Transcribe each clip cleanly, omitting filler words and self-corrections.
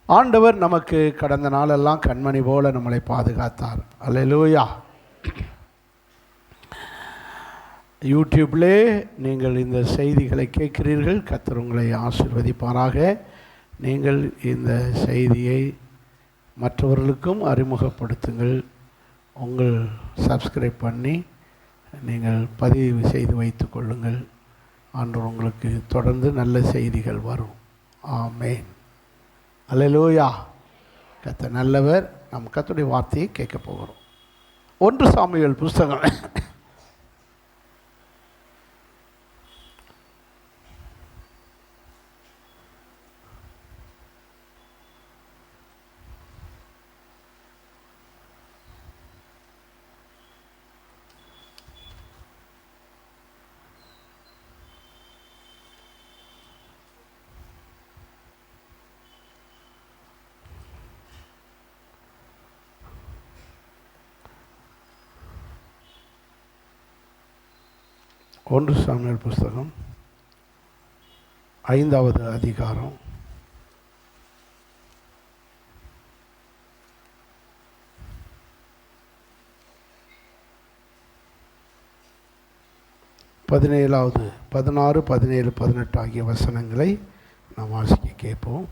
ஆண்டவர் நமக்கு கடந்த நாளெல்லாம் கண்மணி போல நம்மளை பாதுகாத்தார். அல்லேலூயா. யூடியூப்லே நீங்கள் இந்த செய்திகளை கேட்கிறீர்கள். கர்த்தர் உங்களை ஆசீர்வதிப்பாராக. நீங்கள் இந்த செய்தியை மற்றவர்களுக்கும் அறிமுகப்படுத்துங்கள். உங்கள் சப்ஸ்கிரைப் பண்ணி நீங்கள் பதிவு செய்து வைத்து கொள்ளுங்கள். ஆண்டவர் உங்களுக்கு தொடர்ந்து நல்ல செய்திகள் வரும். ஆமென். அல்லேலூயா. கர்த்தர் நல்லவர். நாம் கர்த்தருடைய வார்த்தையை கேட்க போகிறோம். 1 சாமுவேல் புஸ்தகம் 1 சாமுவேல் புஸ்தகம் 5வது அதிகாரம் 17, 16, 17, 18 ஆகிய வசனங்களை நாம் வாசிக்க கேட்போம்.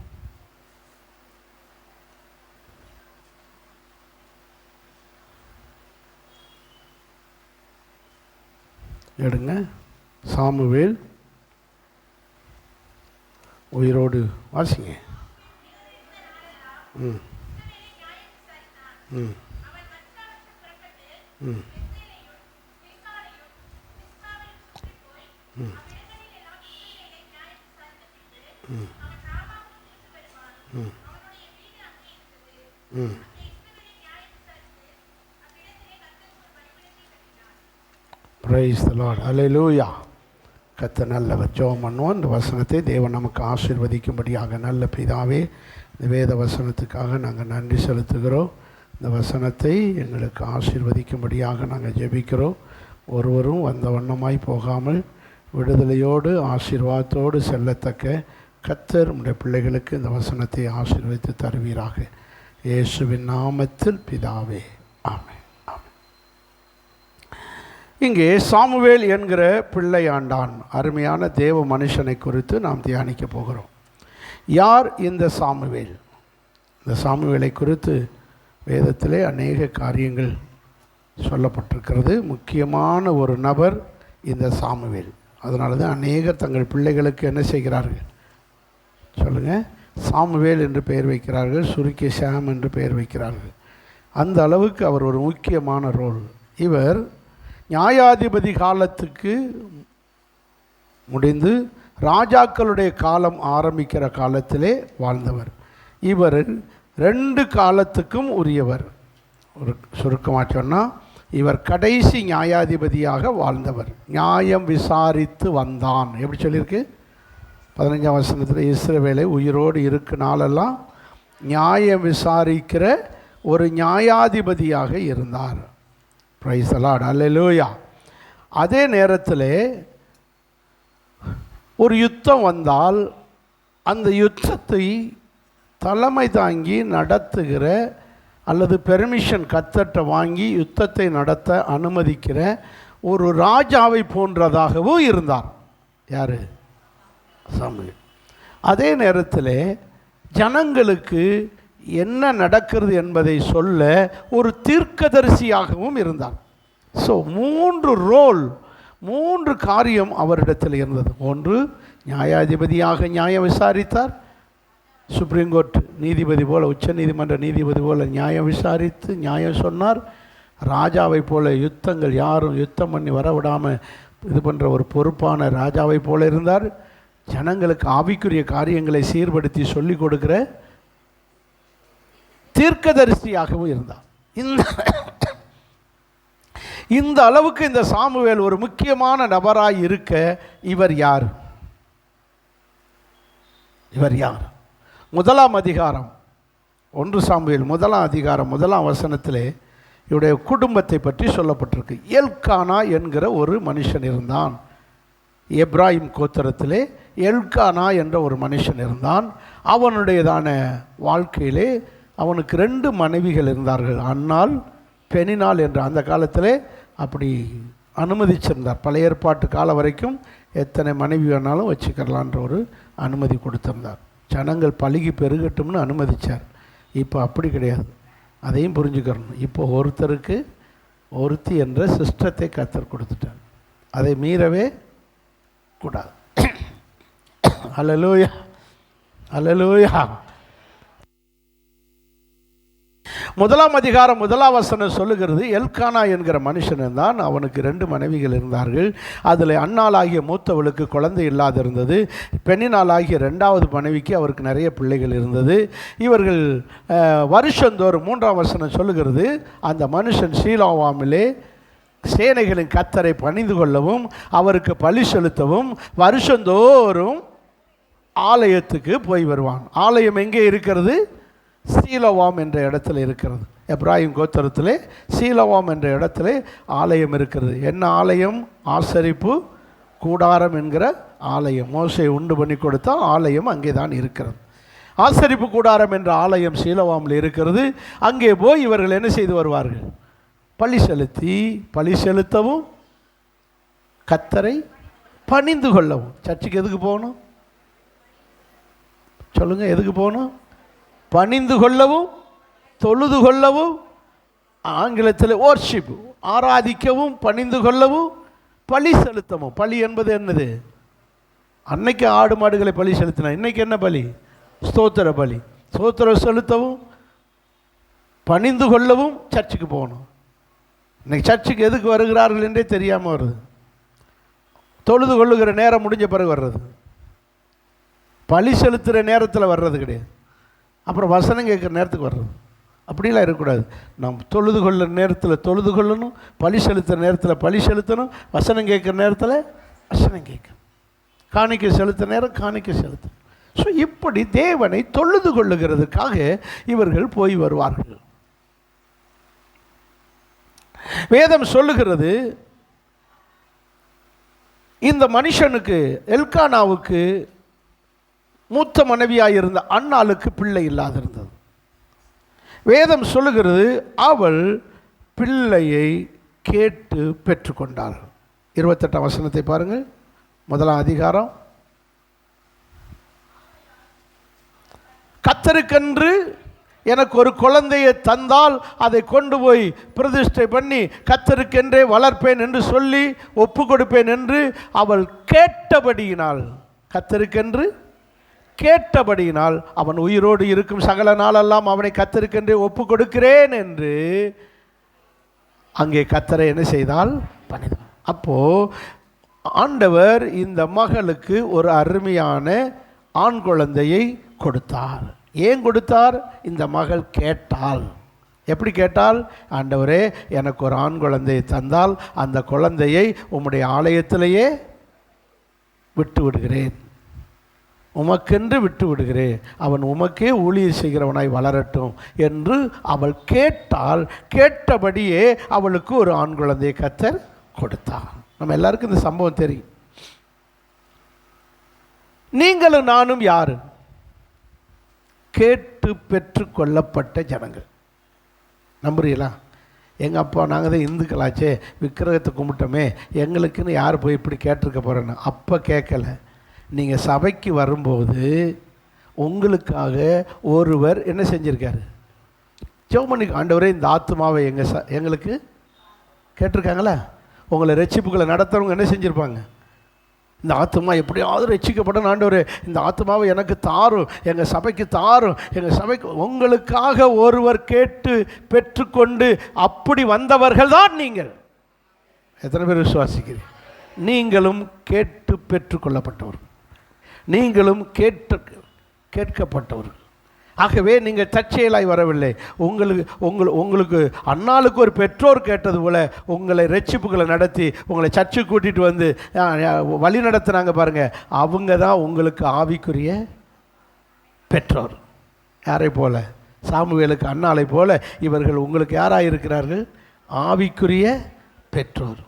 எடுங்க. சாமுவேல் உயிரோடு வாசிங்க. ம் ம் ம் ம் ம் ம் பிரைஸ் தி லார்ட். அல்லேலூயா. கர்த்தர் நல்லவர். ஜெபம் பண்ணுவோம். இந்த வசனத்தை தேவன் நமக்கு ஆசீர்வதிக்கும்படியாக. நல்ல பிதாவே, இந்த வேத வசனத்துக்காக நாங்கள் நன்றி செலுத்துகிறோம். இந்த வசனத்தை எங்களுக்கு ஆசீர்வதிக்கும்படியாக நாங்கள் ஜெபிக்கிறோம். ஒருவரும் வந்த வண்ணமாய் போகாமல் விடுதலையோடு ஆசீர்வாதத்தோடு செல்லத்தக்க கர்த்தர் உம்முடைய பிள்ளைகளுக்கு இந்த வசனத்தை ஆசீர்வதித்து தருவீராக. இயேசுவின் நாமத்தில் பிதாவே, ஆமென். இங்கே சாமுவேல் என்கிற பிள்ளை ஆண்டான் அருமையான தேவ மனுஷனை குறித்து நாம் தியானிக்க போகிறோம். யார் இந்த சாமுவேல்? இந்த சாமுவேலை குறித்து வேதத்திலே அநேக காரியங்கள் சொல்லப்பட்டிருக்கிறது. முக்கியமான ஒரு நபர் இந்த சாமுவேல். அதனால தான் அநேகர் தங்கள் பிள்ளைகளுக்கு என்ன செய்கிறார்கள் சொல்லுங்கள்? சாமுவேல் என்று பெயர் வைக்கிறார்கள். சுருக்கி ஷாம் என்று பெயர் வைக்கிறார்கள். அந்த அளவுக்கு அவர் ஒரு முக்கியமான ரோல். இவர் நியாயாதிபதி காலத்துக்கு முடிந்து ராஜாக்களுடைய காலம் ஆரம்பிக்கிற காலத்திலே வாழ்ந்தவர். இவர் 2 காலத்துக்கும் உரியவர். ஒரு சுருக்கமாக சொன்னால் இவர் கடைசி நியாயாதிபதியாக வாழ்ந்தவர். நியாயம் விசாரித்து வந்தான். எப்படி சொல்லியிருக்கு? 15ஆம் வசனத்தில் இஸ்ரவேலை உயிரோடு இருக்க நாளெல்லாம் நியாயம் விசாரிக்கிற ஒரு நியாயாதிபதியாக இருந்தார். Praise the Lord. அல்லேலூயா. அதே நேரத்தில் ஒரு யுத்தம் வந்தால் அந்த யுத்தத்தை தலைமை தாங்கி நடத்துகிற அல்லது பெர்மிஷன் கர்த்தர்ட்ட வாங்கி யுத்தத்தை நடத்த அனுமதிக்கிற ஒரு ராஜாவை போன்றதாகவும் இருந்தார். யார்? சாமுவேல். அதே நேரத்தில் ஜனங்களுக்கு என்ன நடக்கிறது என்பதை சொல்ல ஒரு தீர்க்கதரிசியாகவும் இருந்தார். ஸோ 3 ரோல், 3 காரியம் அவரிடத்தில் இருந்தது. ஒன்று, நியாயாதிபதியாக நியாயம் விசாரித்தார். சுப்ரீம் கோர்ட் நீதிபதி போல், உச்ச நீதிமன்ற நீதிபதி போல் நியாயம் விசாரித்து நியாயம் சொன்னார். ராஜாவை போல யுத்தங்கள் யாரும் யுத்தம் பண்ணி வர விடாமல் இது பண்ணுற ஒரு பொறுப்பான ராஜாவை போல இருந்தார். ஜனங்களுக்கு ஆவிக்குரிய காரியங்களை சீர்படுத்தி சொல்லிக் கொடுக்குற தீர்க்கதரிசியாகவும் இருந்தார். இந்த அளவுக்கு இந்த சாமுவேல் ஒரு முக்கியமான நபராய் இருக்க இவர் யார்? இவர் யார்? 1ஆம் அதிகாரம் 1 சாமுவேல் 1ஆம் அதிகாரம் 1ஆம் வசனத்திலே இவருடைய குடும்பத்தை பற்றி சொல்லப்பட்டிருக்கு. எல்கானா என்கிற ஒரு மனுஷன் இருந்தான். எப்ராயிம் கோத்திரத்திலே எல்கானா என்ற ஒரு மனுஷன் இருந்தான். அவனுடையதான வாழ்க்கையிலே அவனுக்கு 2 மனைவிகள் இருந்தார்கள். அன்னாள், பெனினாள் என்ற அந்த காலத்திலே அப்படி அனுமதிச்சிருந்தார். பழைய ஏற்பாட்டு காலம் வரைக்கும் எத்தனை மனைவி வேணாலும் வச்சுக்கலான்ற ஒரு அனுமதி கொடுத்திருந்தார். ஜனங்கள் பழுகி பெருகட்டும்னு அனுமதித்தார். இப்போ அப்படி கிடையாது. அதையும் புரிஞ்சுக்கிறணும். இப்போ ஒருத்தருக்கு ஒருத்தி என்ற சிஸ்டத்தை கர்த்தர் கொடுத்துட்டார். அதை மீறவே கூடாது. அல்லேலூயா, அல்லேலூயா. 1 அதிகாரம் 1 வசனம் சொல்லுகிறது, எல்கானா என்கிற மனுஷன் தான், அவனுக்கு 2 மனைவிகள் இருந்தார்கள். அதில் அன்னாளாகிய மூத்தவளுக்கு குழந்தை இல்லாது இருந்தது. பெண்ணினாளாகிய 2வது மனைவிக்கு அவருக்கு நிறைய பிள்ளைகள் இருந்தது. இவர்கள் வருஷந்தோறும் 3 வசனம் சொல்லுகிறது, அந்த மனுஷன் சீலோவாமிலே சேனைகளின் கர்த்தரை பணிந்து கொள்ளவும் அவருக்கு பலி செலுத்தவும் வருஷந்தோறும் ஆலயத்துக்கு போய் வருவான். ஆலயம் எங்கே இருக்கிறது? சீலோவாம் என்ற இடத்துல இருக்கிறது. எப்ராயிம் கோத்திரத்திலே சீலோவாம் என்ற இடத்துல ஆலயம் இருக்கிறது. என்ன ஆலயம்? ஆசரிப்பு கூடாரம் என்கிற ஆலயம். மோசே உண்டு பண்ணி கொடுத்த ஆலயம் அங்கே தான் இருக்கிறது. ஆசரிப்பு கூடாரம் என்ற ஆலயம் சீலோவாமில் இருக்கிறது. அங்கே போய் இவர்கள் என்ன செய்து வருவார்கள்? பலி செலுத்தவும் கர்த்தரை பணிந்து கொள்ளவும். சர்ச்சுக்கு எதுக்கு போகணும் சொல்லுங்க? எதுக்கு போகணும்? பணிந்து கொள்ளவும், தொழுது கொள்ளவும், ஆங்கிலத்தில் வொர்ஷிப், ஆராதிக்கவும், பணிந்து கொள்ளவும், பலி செலுத்தவும். பலி என்பது என்னது? அன்னைக்கு ஆடு மாடுகளை பலி செலுத்தினா, இன்னைக்கு என்ன பலி? ஸ்தோத்திர பலி. ஸ்தோத்திரம் செலுத்தவும், பணிந்து கொள்ளவும் சர்ச்சுக்கு போகணும். இன்னைக்கு சர்ச்சுக்கு எதுக்கு வருகிறார்கள் என்றே தெரியாமல் வருது. தொழுது கொள்ளுகிற நேரம் முடிஞ்ச பிறகு வர்றது, பலி செலுத்துகிற நேரத்தில் வர்றது கிடையாது. அப்புறம் வசனம் கேட்குற நேரத்துக்கு வர்றது. அப்படிலாம் இருக்கக்கூடாது. நாம் தொழுது கொள்ள நேரத்தில் தொழுது கொள்ளணும், பலி செலுத்துகிற நேரத்தில் பலி செலுத்தணும், வசனம் கேட்குற நேரத்தில் வசனம் கேட்கணும், காணிக்கை செலுத்த நேரம் காணிக்கை செலுத்தணும். ஸோ இப்படி தேவனை தொழுது கொள்ளுகிறதுக்காக இவர்கள் போய் வருவார்கள். வேதம் சொல்லுகிறது, இந்த மனுஷனுக்கு எல்கானாவுக்கு மூத்த மனைவியாக இருந்த அன்னாளுக்கு பிள்ளை இல்லாதிருந்தது. வேதம் சொல்லுகிறது, அவள் பிள்ளையை கேட்டு பெற்றுக்கொண்டாள். 28 வசனத்தை பாருங்கள். 1 அதிகாரம். கர்த்தருக்கென்று எனக்கு ஒரு குழந்தையை தந்தால் அதை கொண்டு போய் பிரதிஷ்டை பண்ணி கர்த்தருக்கென்றே வளர்ப்பேன் என்று சொல்லி ஒப்பு கொடுப்பேன் என்று அவள் கேட்டபடியினால், கர்த்தருக்கென்று கேட்டபடியினால் அவன் உயிரோடு இருக்கும் சகல நாளெல்லாம் அவனை கர்த்தருக்கென்றே ஒப்பு கொடுக்கிறேன் என்று அங்கே கர்த்தரை என்ன செய்தால்? பணிந்தாள். அப்போ ஆண்டவர் இந்த மகளுக்கு ஒரு அருமையான ஆண் குழந்தையை கொடுத்தார். ஏன் கொடுத்தார்? இந்த மகள் கேட்டாள். எப்படி கேட்டால்? ஆண்டவரே, எனக்கு ஒரு ஆண் குழந்தையை தந்தால் அந்த குழந்தையை உம்முடைய ஆலயத்திலேயே விட்டு விடுகிறேன், உமக்கென்று விட்டு விடுகிறேன், அவன் உமக்கே ஊழியம் செய்கிறவனாய் வளரட்டும் என்று அவள் கேட்டால், கேட்டபடியே அவளுக்கு ஒரு ஆண் குழந்தையை கர்த்தர் கொடுத்தார். நம்ம எல்லாருக்கும் இந்த சம்பவம் தெரியும். நீங்களும் நானும் யாரு? கேட்டு பெற்று கொள்ளப்பட்ட ஜனங்கள். நம்புறீங்களா? எங்கள் அப்பா நாங்கள் தான் இந்துக்களாச்சே, விக்கிரகத்தை கும்பிட்டோமே, எங்களுக்குன்னு யார் போய் இப்படி கேட்டிருக்க போகிறேன்னு. அப்போ கேட்கல. நீங்கள் சபைக்கு வரும்போது உங்களுக்காக ஒருவர் என்ன செஞ்சுருக்காரு? ஜெபம் ஆண்டவரே இந்த ஆத்மாவை எங்களுக்கு கேட்டிருக்காங்களா? உங்களை ரட்சிப்புகளை நடத்துகிறவங்க என்ன செஞ்சுருப்பாங்க? இந்த ஆத்மா எப்படியாவது ரட்சிக்கப்படணும் ஆண்டவரே, இந்த ஆத்மாவை எனக்கு தாரும், எங்கள் சபைக்கு தாரும், எங்கள் சபைக்கு. உங்களுக்காக ஒருவர் கேட்டு பெற்றுக்கொண்டு அப்படி வந்தவர்கள் தான் நீங்கள். எத்தனை பேர் விசுவாசிக்கிறீர்கள்? நீங்களும் கேட்டு பெற்றுக்கொள்ளப்பட்டவர்கள், நீங்களும் கேட்கப்பட்டவர்கள். ஆகவே நீங்கள் தற்செயலாய் வரவில்லை. உங்களுக்கு அன்னாளுக்கு ஒரு பெற்றோர் கேட்டது போல உங்களை ரட்சிப்புகளை நடத்தி உங்களை சர்ச்சு கூட்டிகிட்டு வந்து வழி நடத்துனாங்க பாருங்கள். அவங்க தான் உங்களுக்கு ஆவிக்குரிய பெற்றோர். யாரை போல? சாமுவேலுக்கு அன்னாளை போல இவர்கள் உங்களுக்கு யாராக இருக்கிறார்கள்? ஆவிக்குரிய பெற்றோர்.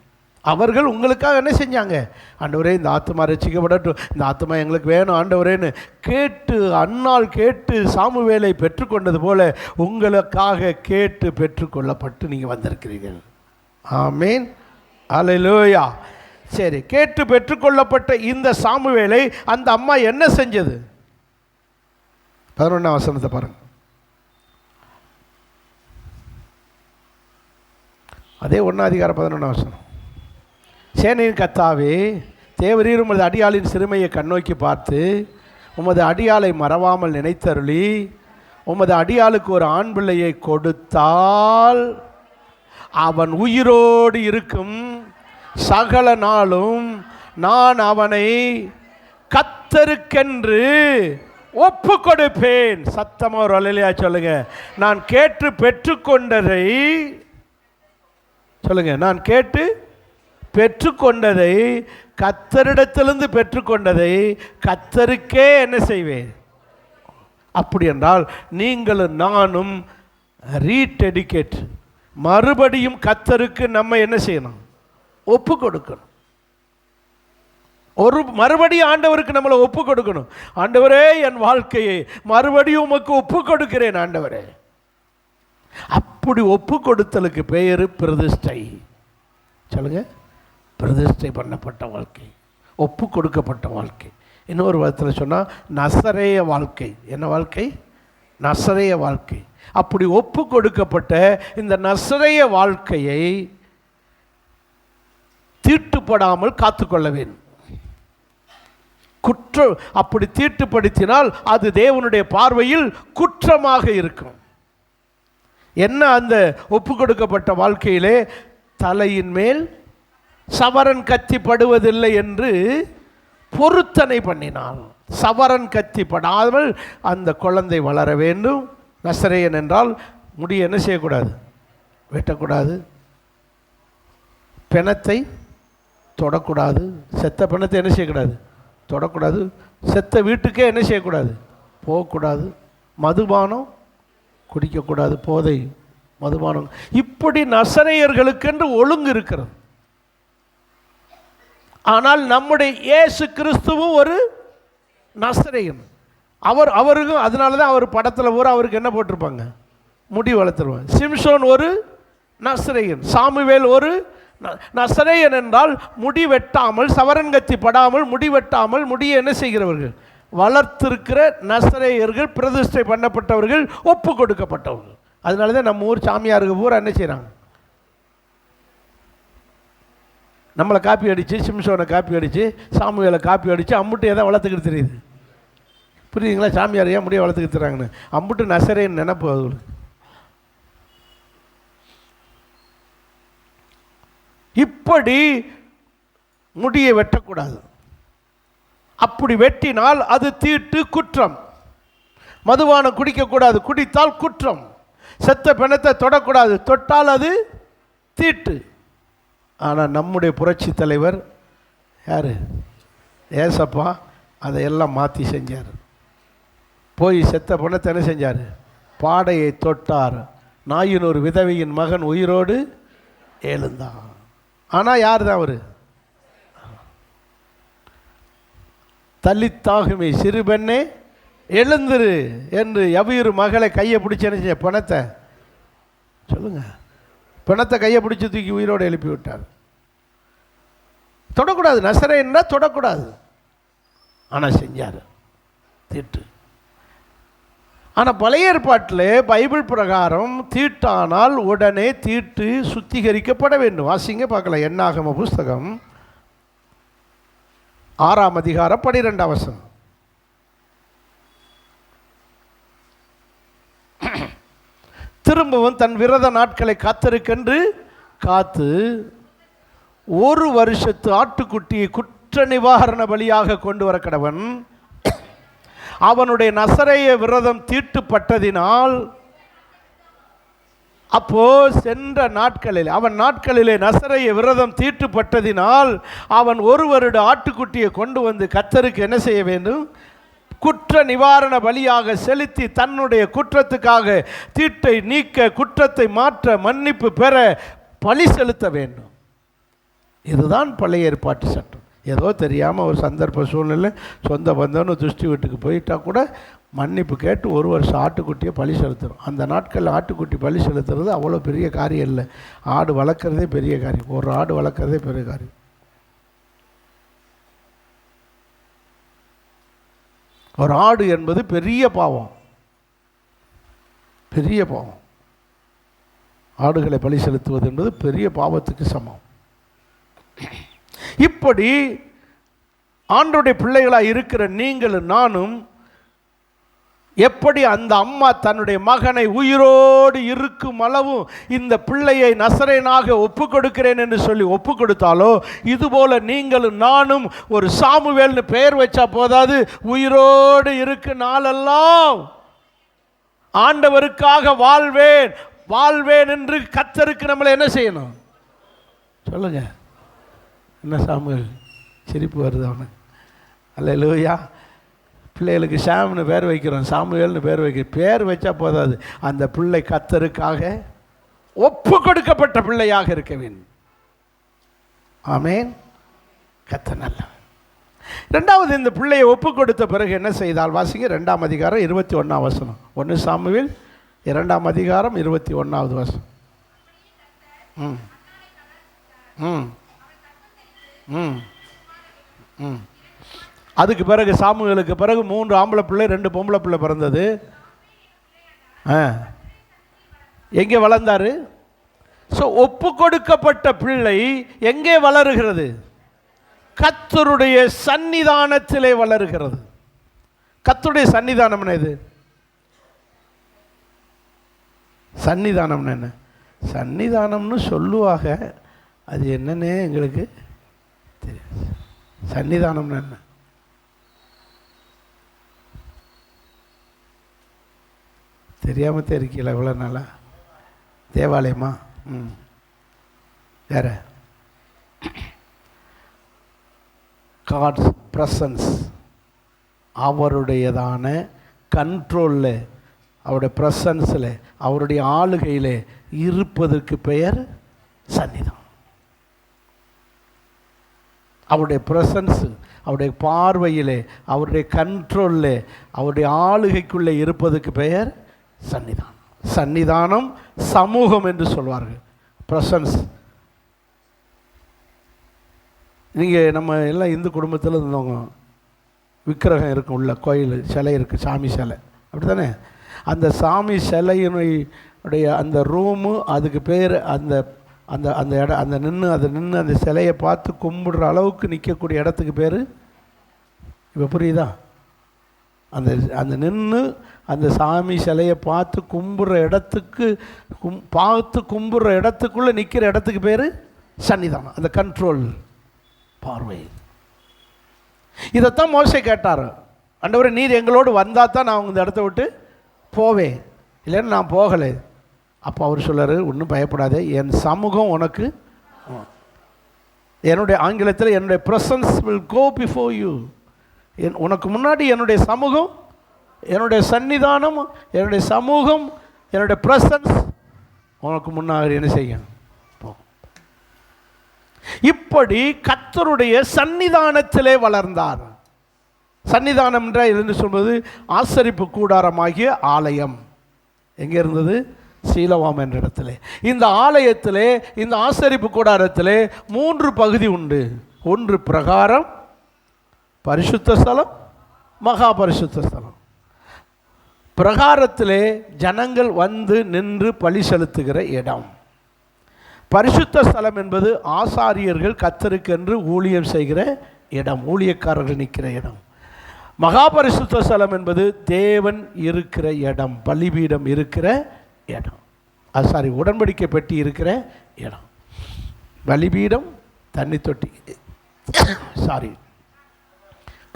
அவர்கள் உங்களுக்காக என்ன செஞ்சாங்க? ஆண்டவரே இந்த ஆத்மா ரட்சிக்கப்படட்டும், இந்த ஆத்மா எங்களுக்கு வேணும் ஆண்டவரேன்னு கேட்டு, அன்னாள் கேட்டு சாமுவேலை பெற்றுக்கொண்டது போல உங்களுக்காக கேட்டு பெற்றுக்கொள்ளப்பட்டு நீங்கள் வந்திருக்கிறீர்கள். ஆமீன், அல்லேலூயா. சரி, கேட்டு பெற்றுக்கொள்ளப்பட்ட இந்த சாமுவேலை அந்த அம்மா என்ன செஞ்சது? 11ஆம் வசனத்தை பாருங்க. அதே 1 அதிகாரம் 11ஆம் வசனம். சேனையின் கர்த்தாவே, தேவரீர் உமது அடியாளின் சிறுமையை கண்ணோக்கி பார்த்து உமது அடியாளை மறவாமல் நினைத்தருளி உமது அடியாளுக்கு ஒரு ஆண் பிள்ளையை கொடுத்தால் அவன் உயிரோடு இருக்கும் சகல நாளும் நான் அவனை கர்த்தருக்கென்று ஒப்பு கொடுப்பேன். சத்தமா ஒரு அல்லேலூயா சொல்லுங்க. நான் கேட்டு பெற்றுக்கொண்டதை சொல்லுங்க. நான் கேட்டு பெற்றுக்கொண்டதை, கர்த்தரிடத்திலிருந்து பெற்றுக்கொண்டதை கர்த்தருக்கே என்ன செய்வேன்? அப்படி என்றால் நீங்களும் நானும் ரீடெடிகேட், மறுபடியும் கர்த்தருக்கு நம்ம என்ன செய்யணும்? ஒப்பு கொடுக்கணும். மறுபடியும் ஆண்டவருக்கு நம்மளை ஒப்பு கொடுக்கணும். ஆண்டவரே, என் வாழ்க்கையை மறுபடியும் உமக்கு ஒப்பு கொடுக்கிறேன் ஆண்டவரே. அப்படி ஒப்பு கொடுத்தலுக்கு பெயர் பிரதிஷ்டை. சொல்லுங்க, பிரதிஷ்டை பண்ணப்பட்ட வாழ்க்கை, ஒப்பு கொடுக்கப்பட்ட வாழ்க்கை. இன்னொரு விதத்தில் சொன்னால் நசரேய வாழ்க்கை. என்ன வாழ்க்கை? நசரேய வாழ்க்கை. அப்படி ஒப்பு கொடுக்கப்பட்ட இந்த நசரேய வாழ்க்கையை தீட்டுப்படாமல் காத்துக்கொள்ள வேண்டும். குற்றம் அப்படி தீட்டுப்படுத்தினால் அது தேவனுடைய பார்வையில் குற்றமாக இருக்கும். என்ன அந்த ஒப்பு கொடுக்கப்பட்ட வாழ்க்கையிலே தலையின் மேல் சவரன் கத்தி படுவதில்லை என்று பொருத்தனை பண்ணினாள். சவரன் கத்தி படாமல் அந்த குழந்தை வளர வேண்டும். நசரேயன் என்றால் முடியை என்ன செய்யக்கூடாது? வெட்டக்கூடாது. பிணத்தை தொடக்கூடாது. செத்த பிணத்தை என்ன செய்யக்கூடாது? தொடக்கூடாது. செத்த வீட்டுக்கே என்ன செய்யக்கூடாது? போகக்கூடாது. மதுபானம் குடிக்கக்கூடாது. போதை, மதுபானம். இப்படி நசரேயர்களுக்கென்று ஒழுங்கு இருக்கிறது. ஆனால் நம்முடைய இயேசு கிறிஸ்துவும் ஒரு நசரேயன். அவருக்கும் அதனால தான் அவர் படத்தில் பூரா அவருக்கு என்ன போட்டிருப்பாங்க? முடி வளர்த்துருவாங்க. சிம்சோன் ஒரு நசரேயன். சாமுவேல் ஒரு நசரேயன் என்றால் முடி வெட்டாமல், சவரன் கத்தி படாமல், முடி வெட்டாமல், முடியை என்ன செய்கிறவர்கள்? வளர்த்திருக்கிற நசரேயர்கள், பிரதிஷ்டை பண்ணப்பட்டவர்கள், ஒப்பு கொடுக்கப்பட்டவர்கள். அதனால தான் நம்ம ஊர் சாமியாருக்கு பூரா என்ன செய்கிறாங்க? நம்மளை காப்பி அடித்து, சிம்சோனை காப்பி அடித்து, சாமுவேலை காப்பி அடித்து, அம்புட்டு எதை வளர்த்துக்கிட்டு தெரியுது? புரியுதுங்களா? சாமியார் ஏன் முடிய வளர்த்துக்கிட்டு தராங்கன்னு. அம்புட்டு நசரேன்னு நினைப்பு அவங்களுக்கு. இப்படி முடியை வெட்டக்கூடாது. அப்படி வெட்டினால் அது தீட்டு, குற்றம். மதுபானம் குடிக்கக்கூடாது, குடித்தால் குற்றம். செத்த பிணத்தை தொடக்கூடாது, தொட்டால் அது தீட்டு. ஆனால் நம்முடைய புரட்சி தலைவர் யார்? ஏசப்பா அதையெல்லாம் மாற்றி செஞ்சார். போய் செத்த பிணத்தை என்ன செஞ்சார்? பாடையை தொட்டார். நாயின் ஒரு விதவையின் மகன் உயிரோடு எழுந்தான். ஆனால் யார் தான் அவர்? தலித்தாகுமே சிறு பெண்ணே எழுந்துரு என்று எவ்வீரு மகளை கையை பிடிச்சி என்ன செய்ய? பிணத்தை சொல்லுங்க, பிணத்தை கையை பிடிச்சி தூக்கி உயிரோடு எழுப்பி விட்டார். தொடக்கூடாது. நசரேயன்னா தொடக்கூடாது. ஆனால் செஞ்சார், தீட்டு. ஆனால் பழைய ஏற்பாட்டில் பைபிள் பிரகாரம் தீட்டானால் உடனே தீட்டு சுத்திகரிக்கப்பட வேண்டும். வாசிங்க பார்க்கலாம். என்னாகம புஸ்தகம் 6ஆம் அதிகாரம் 12ஆம் வசனம். திரும்பவும் தன் விரத நாட்களை காத்திருக்கென்று காத்து 1 வருஷத்து ஆட்டுக்குட்டியை குற்ற நிவாரண பலியாக கொண்டு வர கடவன். அவனுடைய நசரேய விரதம் தீட்டுப்பட்டதினால், அப்போ சென்ற நாட்களில் அவன் நாட்களிலே நசரேய விரதம் தீட்டுப்பட்டதினால் அவன் 1 வருட ஆட்டுக்குட்டியை கொண்டு வந்து கர்த்தருக்கு என்ன செய்ய வேண்டும்? குற்ற நிவாரண பலியாக செலுத்தி தன்னுடைய குற்றத்துக்காக தீட்டை நீக்க, குற்றத்தை மாற்ற, மன்னிப்பு பெற பலி செலுத்த வேண்டும். இதுதான் பழைய ஏற்பாட்டு சட்டம். ஏதோ தெரியாமல் ஒரு சந்தர்ப்ப சூழ்நிலை சொந்த பந்தம்னு துஷ்டி வீட்டுக்கு போயிட்டால் கூட மன்னிப்பு கேட்டு 1 வருஷம் ஆட்டுக்குட்டியை பலி செலுத்துகிறோம். அந்த நாட்களில் ஆட்டுக்குட்டி பலி செலுத்துறது அவ்வளோ பெரிய காரியம் இல்லை. ஆடு வளர்க்குறதே பெரிய காரியம். ஒரு ஆடு வளர்க்குறதே பெரிய காரியம். ஒரு ஆடு என்பது பெரிய பாவம், பெரிய பாவம். ஆடுகளை பலி செலுத்துவது என்பது பெரிய பாவத்துக்கு சமம். இப்படி ஆண்டவருடைய பிள்ளைகளாக இருக்கிற நீங்களும் நானும் எப்படி அந்த அம்மா தன்னுடைய மகனை உயிரோடு இருக்கும் அளவும் இந்த பிள்ளையை நசரேயனாக ஒப்பு கொடுக்கிறேன் என்று சொல்லி ஒப்பு கொடுத்தாலோ, இதுபோல நீங்களும் நானும் ஒரு சாமுவேல்னு பெயர் வச்சா போதாது, உயிரோடு இருக்கு நாளெல்லாம் ஆண்டவருக்காக வாழ்வேன் வாழ்வேன் என்று கர்த்தருக்கு நம்மளை என்ன செய்யணும் சொல்லுங்க. என்ன சாமுவேல் சிரிப்பு வருது அவனுக்கு. அல்லேலூயா. பிள்ளைகளுக்கு ஷாம்னு பேர் வைக்கிறோம், சாமுவேல்னு பேர் வைக்கிறோம். பேர் வச்சா போதாது, அந்த பிள்ளை கர்த்தருக்காக ஒப்பு கொடுக்கப்பட்ட பிள்ளையாக இருக்க வேண்டும். ஆமேன். கர்த்தர் நல்ல. ரெண்டாவது, இந்த பிள்ளையை ஒப்பு கொடுத்த பிறகு என்ன செய்தால் வாசிங்க. 2ஆம் அதிகாரம் 21ஆம் வசனம். 1 சாமுவேல் 2ஆம் அதிகாரம் 21வது வசனம். ம் ம் ம் ம் அதுக்கு பிறகு சாமுவேலுக்கு பிறகு 3 ஆம்பளை பிள்ளை 2 பொம்பளை பிள்ளை பிறந்தது. எங்கே வளர்ந்தாரு? ஸோ ஒப்பு கொடுக்கப்பட்ட பிள்ளை எங்கே வளருகிறது? கர்த்தருடைய சன்னிதானத்திலே வளருகிறது. கர்த்தருடைய சன்னிதானம் இது. சன்னிதானம்னு என்ன? சன்னிதானம்னு சொல்லுவாங்க, அது என்னன்னே எங்களுக்கு தெரியாது. சன்னிதானம்னு என்ன? தெரியாமத்தே இருக்கீங்களா இவ்வளோ நாளா? தேவாலயமா? வேற காட்ஸ் பிரசன்ஸ், அவருடையதான கண்ட்ரோலில், அவருடைய பிரசன்ஸில், அவருடைய ஆளுகையில் இருப்பதற்கு பெயர் சன்னிதானம். அவருடைய பிரசன்ஸு, அவருடைய பார்வையிலே, அவருடைய கண்ட்ரோலில், அவருடைய ஆளுகைக்குள்ளே இருப்பதற்கு பெயர் சன்னிதானம். சன்னிதானம் சமூகம் என்று சொல்வார்கள். பிரசன்ஸ். நீங்கள் நம்ம எல்லாம் இந்து குடும்பத்தில் இருந்தவங்க, விக்கிரகம் இருக்கும், உள்ள கோயில் சிலை இருக்குது, சாமி சிலை, அப்படி தானே? அந்த சாமி சிலையினுடைய அந்த ரூமு, அதுக்கு பேர் அந்த அந்த அந்த இடம், அந்த நின்று அந்த சிலையை பார்த்து கும்பிடுற அளவுக்கு நிற்கக்கூடிய இடத்துக்கு பேர், இப்போ புரியுதா? அந்த அந்த நின்று அந்த சாமி சிலையை பார்த்து கும்பிட்ற இடத்துக்கு கும்பிட்ற இடத்துக்குள்ளே நிற்கிற இடத்துக்கு பேர் சன்னிதானம். அந்த கண்ட்ரோல், பார்வை. இதைத்தான் மோசே கேட்டார். ஆண்டவரே, நீர் எங்களோடு வந்தால் தான் நான் இந்த இடத்த விட்டு போவேன், இல்லைன்னு நான் போகலை. அப்போ அவர் சொல்கிறார், ஒன்றும் பயப்படாதே, என் சமூகம் உனக்கு, என்னுடைய ஆங்கிலத்தில் என்னுடைய presence will go before you. உனக்கு முன்னாடி என்னுடைய சமூகம், என்னுடைய சன்னிதானம், என்னுடைய சமூகம், என்னுடைய ப்ரெசன்ஸ் உனக்கு முன்னாடி என்ன செய்யும். இப்படி கர்த்தருடைய சன்னிதானத்திலே வளர்ந்தார். சன்னிதானம் என்று சொல்வது ஆசரிப்பு கூடாரமாகிய ஆலயம். எங்கே இருந்தது? சீலோவாம் என்ற இடத்திலே. இந்த ஆலயத்திலே, இந்த ஆசரிப்பு கூடாரத்திலே 3 பகுதி உண்டு. ஒன்று பிரகாரம், பரிசுத்த ஸ்தலம், மகா பரிசுத்த ஸ்தலம். பிரகாரத்திலே ஜனங்கள் வந்து நின்று பலி செலுத்துகிற இடம். பரிசுத்த ஸ்தலம் என்பது ஆசாரியர்கள் கர்த்தருக்கென்று ஊழியம் செய்கிற இடம், ஊழியக்காரர்கள் நிற்கிற இடம். மகா பரிசுத்த ஸ்தலம் என்பது தேவன் இருக்கிற இடம், பலிபீடம் இருக்கிற இடம். உடன்படிக்கை பெட்டி இருக்கிற இடம். பலிபீடம், தண்ணி தொட்டி,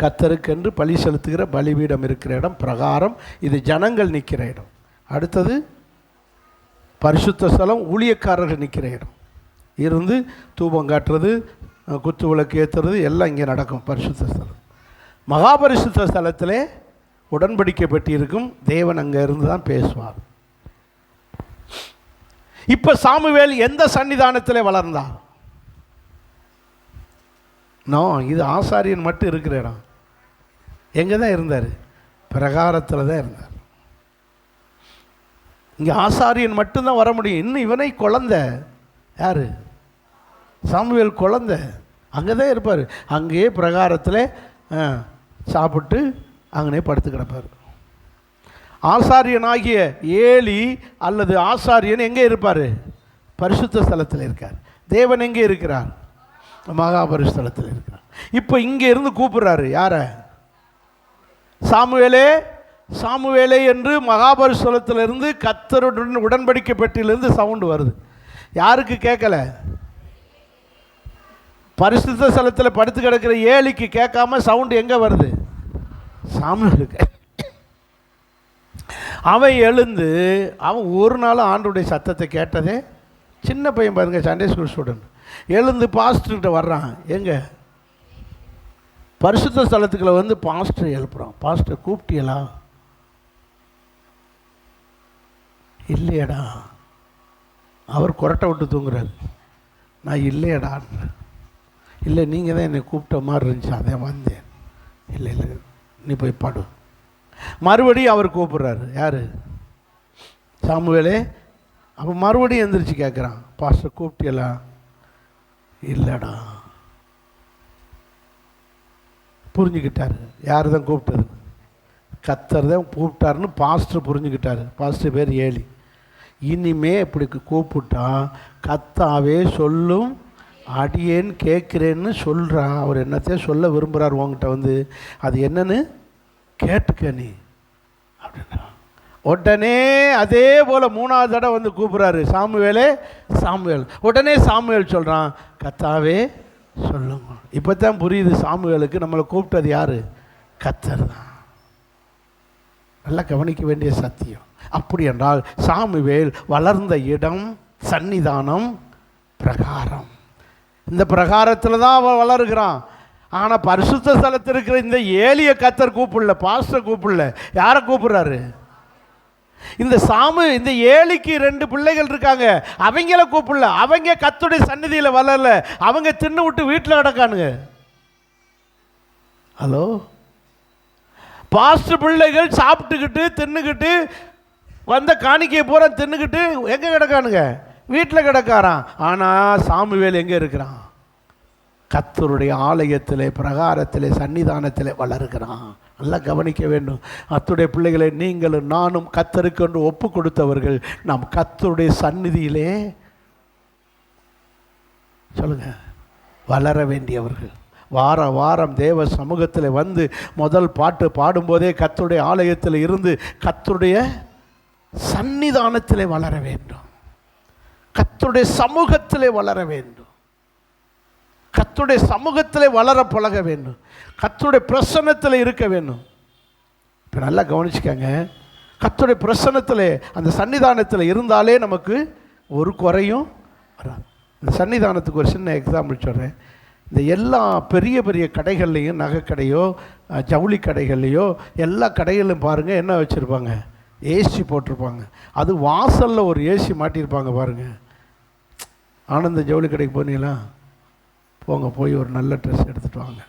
கர்த்தருக்கென்று பலி செலுத்துகிற பலிபீடம் இருக்கிற இடம் பிரகாரம். இது ஜனங்கள் நிற்கிற இடம். அடுத்தது பரிசுத்த ஸ்தலம், ஊழியக்காரர்கள் நிற்கிற இடம். இருந்து தூபம் காட்டுறது, குத்து விளக்கு ஏற்றுறது எல்லாம் இங்கே நடக்கும். பரிசுத்த ஸ்தலம். மகாபரிசுத்த ஸ்தலத்திலே உடன்படிக்கை பெட்டி இருக்கும். தேவன் அங்கே இருந்து தான் பேசுவார். இப்போ சாமுவேல் எந்த சன்னிதானத்திலே வளர்ந்தார்? நோ, இது ஆசாரியன் மட்டும் இருக்கிற இடம். எங்கே தான் இருந்தார்? பிரகாரத்தில் தான் இருந்தார். இங்கே ஆசாரியன் மட்டும்தான் வர முடியும். இன்னும் இவனை குழந்தை யார்? சாமுவேல் குழந்தை. அங்கே தான் இருப்பார். அங்கேயே பிரகாரத்தில் சாப்பிட்டு அங்கனே படுத்து கிடப்பார். ஆசாரியனாகிய ஏலி அல்லது ஆசாரியன் எங்கே இருப்பார்? பரிசுத்த ஸ்தலத்தில் இருக்கார். தேவன் எங்கே இருக்கிறார்? மகாபரிசுத்தலத்தில் இருக்கிறார். இப்போ இங்கே இருந்து கூப்பிடுறாரு யாரை? சாமுவேலே சாமுவேலே என்று மகாபரிசுத்தலத்திலிருந்து கர்த்தருடன் உடன்படிக்கை பெட்டியிலிருந்து சவுண்டு வருது. யாருக்கு கேட்கல? பரிசுத்த ஸ்தலத்தில் படுத்து கிடக்கிற ஏலிக்கு கேட்காம சவுண்டு எங்கே வருது? சாமுவேலுக்கு. அவன் எழுந்து, அவன் ஒரு நாள் ஆண்டோடைய சத்தத்தை கேட்டதே. சின்ன பையன் பாருங்க, சண்டே ஸ்கூல் ஸ்டூடெண்ட். எழுந்து பாஸ்டர்கிட்ட வர்றான். எங்கே? பரிசுத்த ஸ்தலத்துக்குள்ள வந்து பாஸ்டர் எழுப்புறான். பாஸ்டர் கூப்பிட்டியலா? இல்லையடா. அவர் கொரட்டை விட்டு தூங்குறாரு. நான் இல்லையடா. இல்லை, நீங்கள் தான் என்னை கூப்பிட்ட மாதிரி இருந்துச்சு, அதே வந்தேன். இல்லை இல்லை, நீ போய் பாடு. மறுபடியும் அவர் கூப்பிட்றாரு. யார்? சாமுவேலே. அப்போ மறுபடியும் எந்திரிச்சு கேட்குறான், பாஸ்டர் கூப்பிட்டியலா? இல்லைடா. புரிஞ்சுக்கிட்டாரு யார் தான் கூப்பிட்டது. கர்த்தர் தான் கூப்பிட்டாருன்னு பாஸ்டர் புரிஞ்சுக்கிட்டாரு. பாஸ்டர் பேர் ஏலி. இனிமே இப்படி கூப்பிட்டா கர்த்தாவே சொல்லும் அடியேன்னு கேட்குறேன்னு சொல்கிறான். அவர் என்னத்தையும் சொல்ல விரும்புகிறார் உங்ககிட்ட வந்து. அது என்னன்னு கேட்டுக்க நீ அப்படின்னா. உடனே அதே போல் 3வது தடவை வந்து கூப்பிட்றாரு, சாமுவேலே சாமுவேல். உடனே சாமுவேல் சொல்கிறான், கர்த்தாவே சொல்லுங்க. இப்போ தான் புரியுது சாமுவேலுக்கு நம்மளை கூப்பிட்டது யார்? கர்த்தர் தான். நல்லா கவனிக்க வேண்டிய சத்தியம். அப்படி என்றால் சாமுவேல் வளர்ந்த இடம் சன்னிதானம், பிரகாரம். இந்த பிரகாரத்தில் தான் அவன் வளருகிறான். ஆனால் பரிசுத்த ஸ்தலத்தில் இருக்கிற இந்த ஏலிய கர்த்தர் கூப்பிடல, பாஸ்டர் கூப்பிடல. யாரை கூப்பிடுறாரு? இந்த ஏலிக்கு 2 பிள்ளைகள் இருக்காங்க, அவங்கள கூப்பிடல. அவங்க கர்த்தருடைய சந்நிதியில் வளரல. அவங்க தின்னு விட்டு வீட்டில் கிடக்கானுங்க. ஹலோ, பாஸ்டர் பிள்ளைகள் சாப்பிட்டுக்கிட்டு தின்னுக்கிட்டு வந்த காணிக்கையை பூரா தின்னுக்கிட்டு எங்கே கிடக்கானுங்க? வீட்டில் கிடக்காரான். ஆனால் சாமுவேல் எங்கே இருக்கிறான்? கர்த்தருடைய ஆலயத்திலே, பிரகாரத்திலே, சன்னிதானத்திலே வளருகிறான். நல்லா கவனிக்க வேண்டும். கர்த்தருடைய பிள்ளைகளை நீங்களும் நானும் கர்த்தருக்கு என்று ஒப்பு கொடுத்தவர்கள். நாம் கர்த்தருடைய சந்நிதியிலே சொல்லுங்க வளர வேண்டியவர்கள். வாரம் தேவ சமூகத்தில் வந்து முதல் பாட்டு பாடும்போதே கர்த்தருடைய ஆலயத்தில் இருந்து கர்த்தருடைய சன்னிதானத்திலே வளர வேண்டும். கர்த்தருடைய சமூகத்திலே வளர வேண்டும். கர்த்தருடைய சமூகத்திலே வளர பழக வேண்டும். கர்த்தருடைய பிரசன்னத்தில் இருக்க வேண்டும். இப்போ நல்லா கவனிச்சுக்கங்க. கர்த்தருடைய பிரசன்னத்தில், அந்த சன்னிதானத்தில் இருந்தாலே நமக்கு ஒரு குறையும் வராது. இந்த சன்னிதானத்துக்கு ஒரு சின்ன எக்ஸாம்பிள் சொல்கிறேன். இந்த எல்லா பெரிய பெரிய கடைகள்லையும், நகைக்கடையோ ஜவுளி கடைகள்லையோ எல்லா கடைகளிலும் பாருங்கள் என்ன வச்சுருப்பாங்க? ஏசி போட்டிருப்பாங்க. அது வாசலில் ஒரு ஏசி மாட்டியிருப்பாங்க பாருங்கள். ஆனந்த ஜவுளி கடைக்கு போனீங்களா? போங்க, போய் ஒரு நல்ல ட்ரெஸ் எடுத்துகிட்டு வாங்க.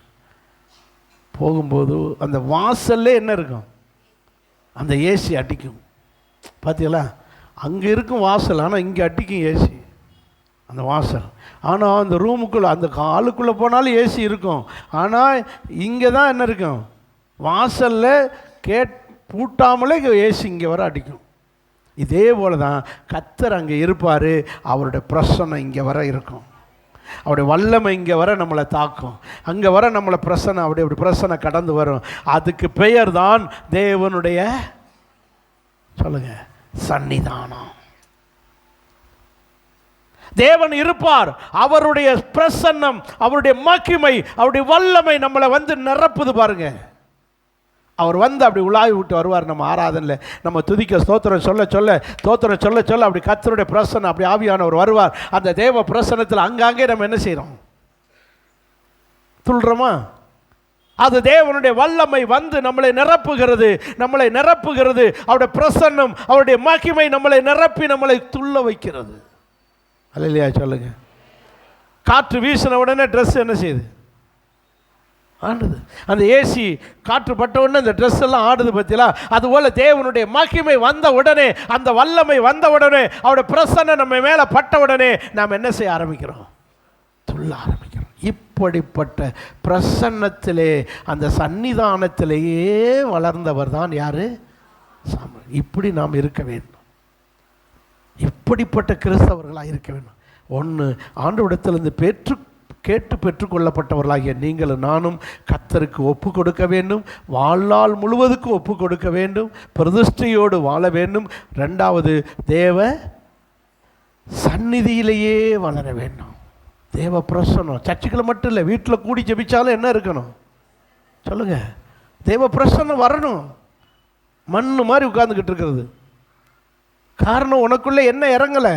போகும்போது அந்த வாசல்லே என்ன இருக்கும்? அந்த ஏசி அடிக்கும். பார்த்தீங்களா? அங்கே இருக்கும் வாசல், ஆனால் இங்கே அடிக்கும் ஏசி அந்த வாசல். ஆனால் அந்த ரூமுக்குள்ளே, அந்த ஹாலுக்குள்ளே போனாலும் ஏசி இருக்கும். ஆனால் இங்கே தான் என்ன இருக்கும்? வாசலில் பூட்டாமலே ஏசி இங்கே வர அடிக்கும். இதே போல் தான் கர்த்தர் அங்கே இருப்பார். அவருடைய பிரசன்னம் இங்கே வர இருக்கும். அவருடைய வல்லமை இங்கே வர நம்மளை தாக்கும். அங்கே வர நம்மளை பிரசன்னம், அப்படி பிரசன்னம் கடந்து வரும். அதுக்கு பெயர் தான் தேவனுடைய சொல்லுங்க சன்னிதானம். தேவன் இருப்பார். அவருடைய பிரசன்னம், அவருடைய மகிமை, அவருடைய வல்லமை நம்மளை வந்து நிரப்புது பாருங்க. அவர் வந்து அப்படி உலாவி விட்டு வருவார். நம்ம ஆராதனையில் நம்ம துதிக்க ஸ்தோத்திரம் சொல்ல சொல்ல, ஸ்தோத்திரம் சொல்ல சொல்ல அப்படி கர்த்தருடைய பிரசன்னம், அப்படி ஆவியானவர் வருவார். அந்த தேவ பிரசன்னத்தில் அங்கங்கே நம்ம என்ன செய்கிறோம்? துள்ளுறோமா? அது தேவனுடைய வல்லமை வந்து நம்மளை நிரப்புகிறது, நம்மளை நிரப்புகிறது. அவருடைய பிரசன்னம், அவருடைய மகிமை நம்மளை நிரப்பி நம்மளை துள்ள வைக்கிறது. அல்லேலூயா சொல்லுங்க. காற்று வீசின உடனே ட்ரெஸ் என்ன செய்யுது? ஆடுது. அந்த ஏசி காற்று பட்ட உடனே அந்த ட்ரெஸ் எல்லாம் ஆடுது பத்தியா? அதுபோல் தேவனுடைய மகிமை வந்த உடனே, அந்த வல்லமை வந்த உடனே, அவருடைய பிரசன்னம் நம்ம மேலே பட்ட உடனே நாம் என்ன செய்ய ஆரம்பிக்கிறோம்? துள்ள ஆரம்பிக்கிறோம். இப்படிப்பட்ட பிரசன்னத்திலே, அந்த சன்னிதானத்திலேயே வளர்ந்தவர் தான் யாரு? சாமுவேல். இப்படி நாம் இருக்க வேண்டும். இப்படிப்பட்ட கிறிஸ்தவர்களாக இருக்க வேண்டும். ஒன்று, ஆண்டவரிடத்திலிருந்து கேட்டு பெற்றுக்கொள்ளப்பட்டவர்களாகிய நீங்களும் நானும் கர்த்தருக்கு ஒப்பு கொடுக்க வேண்டும். வாழ்நாள் முழுவதுக்கும் ஒப்பு கொடுக்க வேண்டும். பிரதிஷ்டையோடு வாழ வேண்டும். ரெண்டாவது, தேவ சந்நிதியிலேயே வளர வேண்டும். தேவ பிரசன்னம் சர்ச்சுக்கள் மட்டும் இல்லை, வீட்டில் கூடி ஜெபிச்சாலும் என்ன இருக்கணும் சொல்லுங்க? தேவ பிரசன்னம் வரணும். மண்ணு மாதிரி உட்கார்ந்துக்கிட்டு இருக்கிறது காரணம், உனக்குள்ளே என்ன இறங்கலை?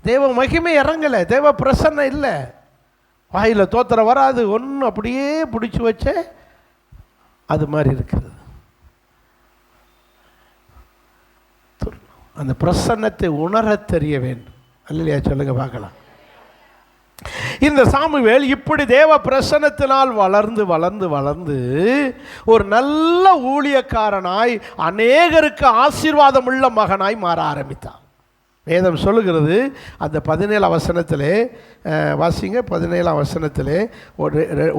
தேவ மகிமை இறங்கலை, தேவ பிரசன்னம் இல்லை. வாயில் தோத்திரம் வராது, ஒன்று அப்படியே பிடிச்சி வச்ச அது மாதிரி இருக்கிறது. அந்த பிரசன்னத்தை உணர தெரிய வேண்டும். அல்லையா சொல்லுங்க பார்க்கலாம். இந்த சாமுவேல் இப்படி தேவ பிரசன்னத்தினால் வளர்ந்து வளர்ந்து வளர்ந்து ஒரு நல்ல ஊழியக்காரனாய், அநேகருக்கு ஆசீர்வாதம் உள்ள மகனாய் மாற ஆரம்பித்தான். வேதம் சொல்லுகிறது, அந்த 17 வசனத்திலே வாசிங்க. 17 வசனத்திலே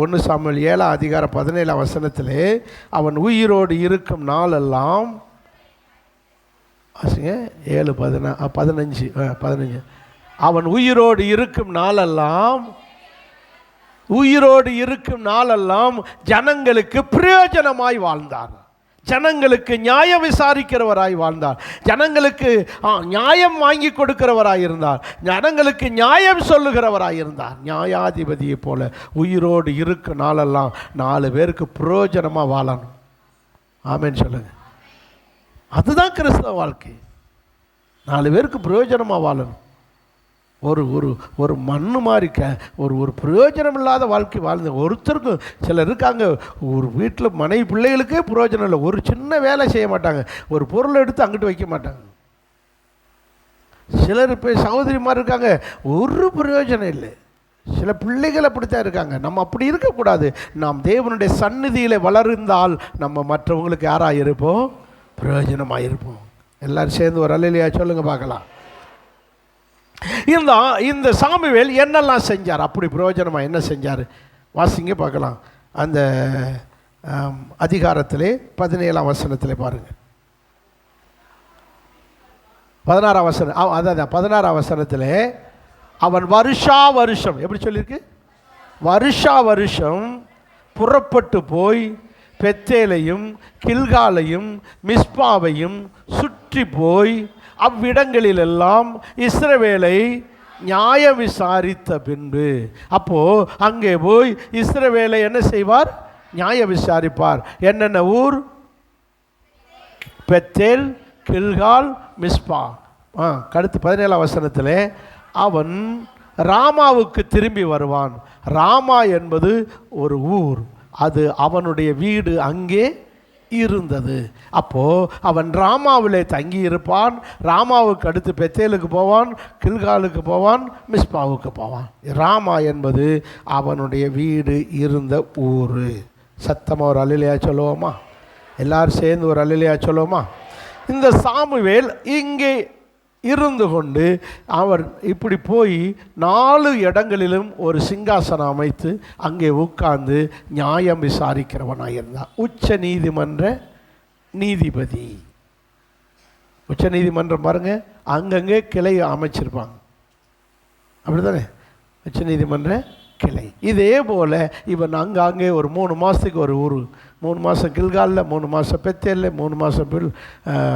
1 சாமுவேல் 7 அதிகாரம் 17 வசனத்திலே, அவன் உயிரோடு இருக்கும் நாளெல்லாம், வாசிங்க 7 15 அவன் உயிரோடு இருக்கும் நாளெல்லாம் ஜனங்களுக்கு பிரயோஜனமாய் வாழ்ந்தார். ஜனங்களுக்கு நியாயம் விசாரிக்கிறவராய் வாழ்ந்தார். ஜனங்களுக்கு நியாயம் வாங்கி கொடுக்கிறவராய் இருந்தார். ஜனங்களுக்கு நியாயம் சொல்லுகிறவராய் இருந்தார். நியாயாதிபதியை போல உயிரோடு இருக்க நாளெல்லாம் 4 பேருக்கு பிரயோஜனமாக வாழணும். ஆமேன்னு சொல்லுங்க. அதுதான் கிறிஸ்தவ வாழ்க்கை. 4 பேருக்கு பிரயோஜனமாக வாழணும். ஒரு ஒரு ஒரு மண்ணு மாதிரி ஒரு பிரயோஜனம் இல்லாத வாழ்க்கை வாழ்ந்த ஒருத்தருக்கும் சிலர் இருக்காங்க. ஒரு வீட்டில் மனைவி பிள்ளைகளுக்கே பிரயோஜனம் இல்லை. ஒரு சின்ன வேலை செய்ய மாட்டாங்க. ஒரு பொருளை எடுத்து அங்கிட்டு வைக்க மாட்டாங்க. சிலர் இப்போ சகோதரிமார் இருக்காங்க, ஒரு பிரயோஜனம் இல்லை. சில பிள்ளைகள் அப்படித்தான் இருக்காங்க. நம்ம அப்படி இருக்கக்கூடாது. நாம் தேவனுடைய சந்நிதியில் வளர்ந்தால் நம்ம மற்றவங்களுக்கு யாராக இருப்போம்? பிரயோஜனமாக இருப்போம். எல்லோரும் சேர்ந்து ஒரு அல்லேலூயா சொல்லுங்க பார்க்கலாம். இந்த சாமுவேல் என்னெல்லாம் செஞ்சார்? அப்படி பிரயோஜனமாக என்ன செஞ்சார்? வாசிங்க பார்க்கலாம். அந்த அதிகாரத்திலே 17 வசனத்திலே பாருங்கள். 16 வசனம், அதான் 16 வசனத்திலே, அவன் வருஷம் எப்படி சொல்லியிருக்கு? வருஷம் புறப்பட்டு போய் பெத்தேலையும் கில்காலையும் மிஸ்பாவையும் சுற்றி போய் அவ்விடங்களிலெல்லாம் இஸ்ரவேலை நியாயம் விசாரித்த பின்பு, அப்போ அங்கே போய் இஸ்ரவேலை என்ன செய்வார்? நியாயம் விசாரிப்பார். என்னென்ன ஊர்? பெத்தேல், கில்கால், மிஸ்பா. கடுத்து 17 வசனத்தில், அவன் ராமாவுக்கு திரும்பி வருவான். ராமா என்பது ஒரு ஊர். அது அவனுடைய வீடு அங்கே இருந்தது. அப்போது அவன் ராமாவிலே தங்கி இருப்பான். ராமாவுக்கு அடுத்து பெத்தேலுக்கு போவான், கில்காலுக்கு போவான், மிஸ்பாவுக்கு போவான். ராமா என்பது அவனுடைய வீடு இருந்த ஊர். சத்தமாக ஒரு அல்லேலூயா சொல்லுவோமா? எல்லாரும் சேர்ந்து ஒரு அல்லேலூயா சொல்லுவோமா? இந்த சாமுவேல் இங்கே இருந்து கொண்டு அவர் இப்படி போய் 4 இடங்களிலும் ஒரு சிங்காசனம் அமைத்து அங்கே உட்கார்ந்து நியாயம் விசாரிக்கிறவனாக இருந்தார். உச்ச நீதிமன்ற நீதிபதி. உச்ச நீதிமன்றம் பாருங்க, அங்கங்கே கிளை அமைச்சிருப்பாங்க, அப்படி தானே? உச்ச நீதிமன்ற கிளை. இதே போல் இவன் அங்கே ஒரு 3 மாதத்துக்கு ஒரு ஊர், 3 மாதம் கில்காலில், 3 மாதம் பெத்தேலில், 3 மாதம்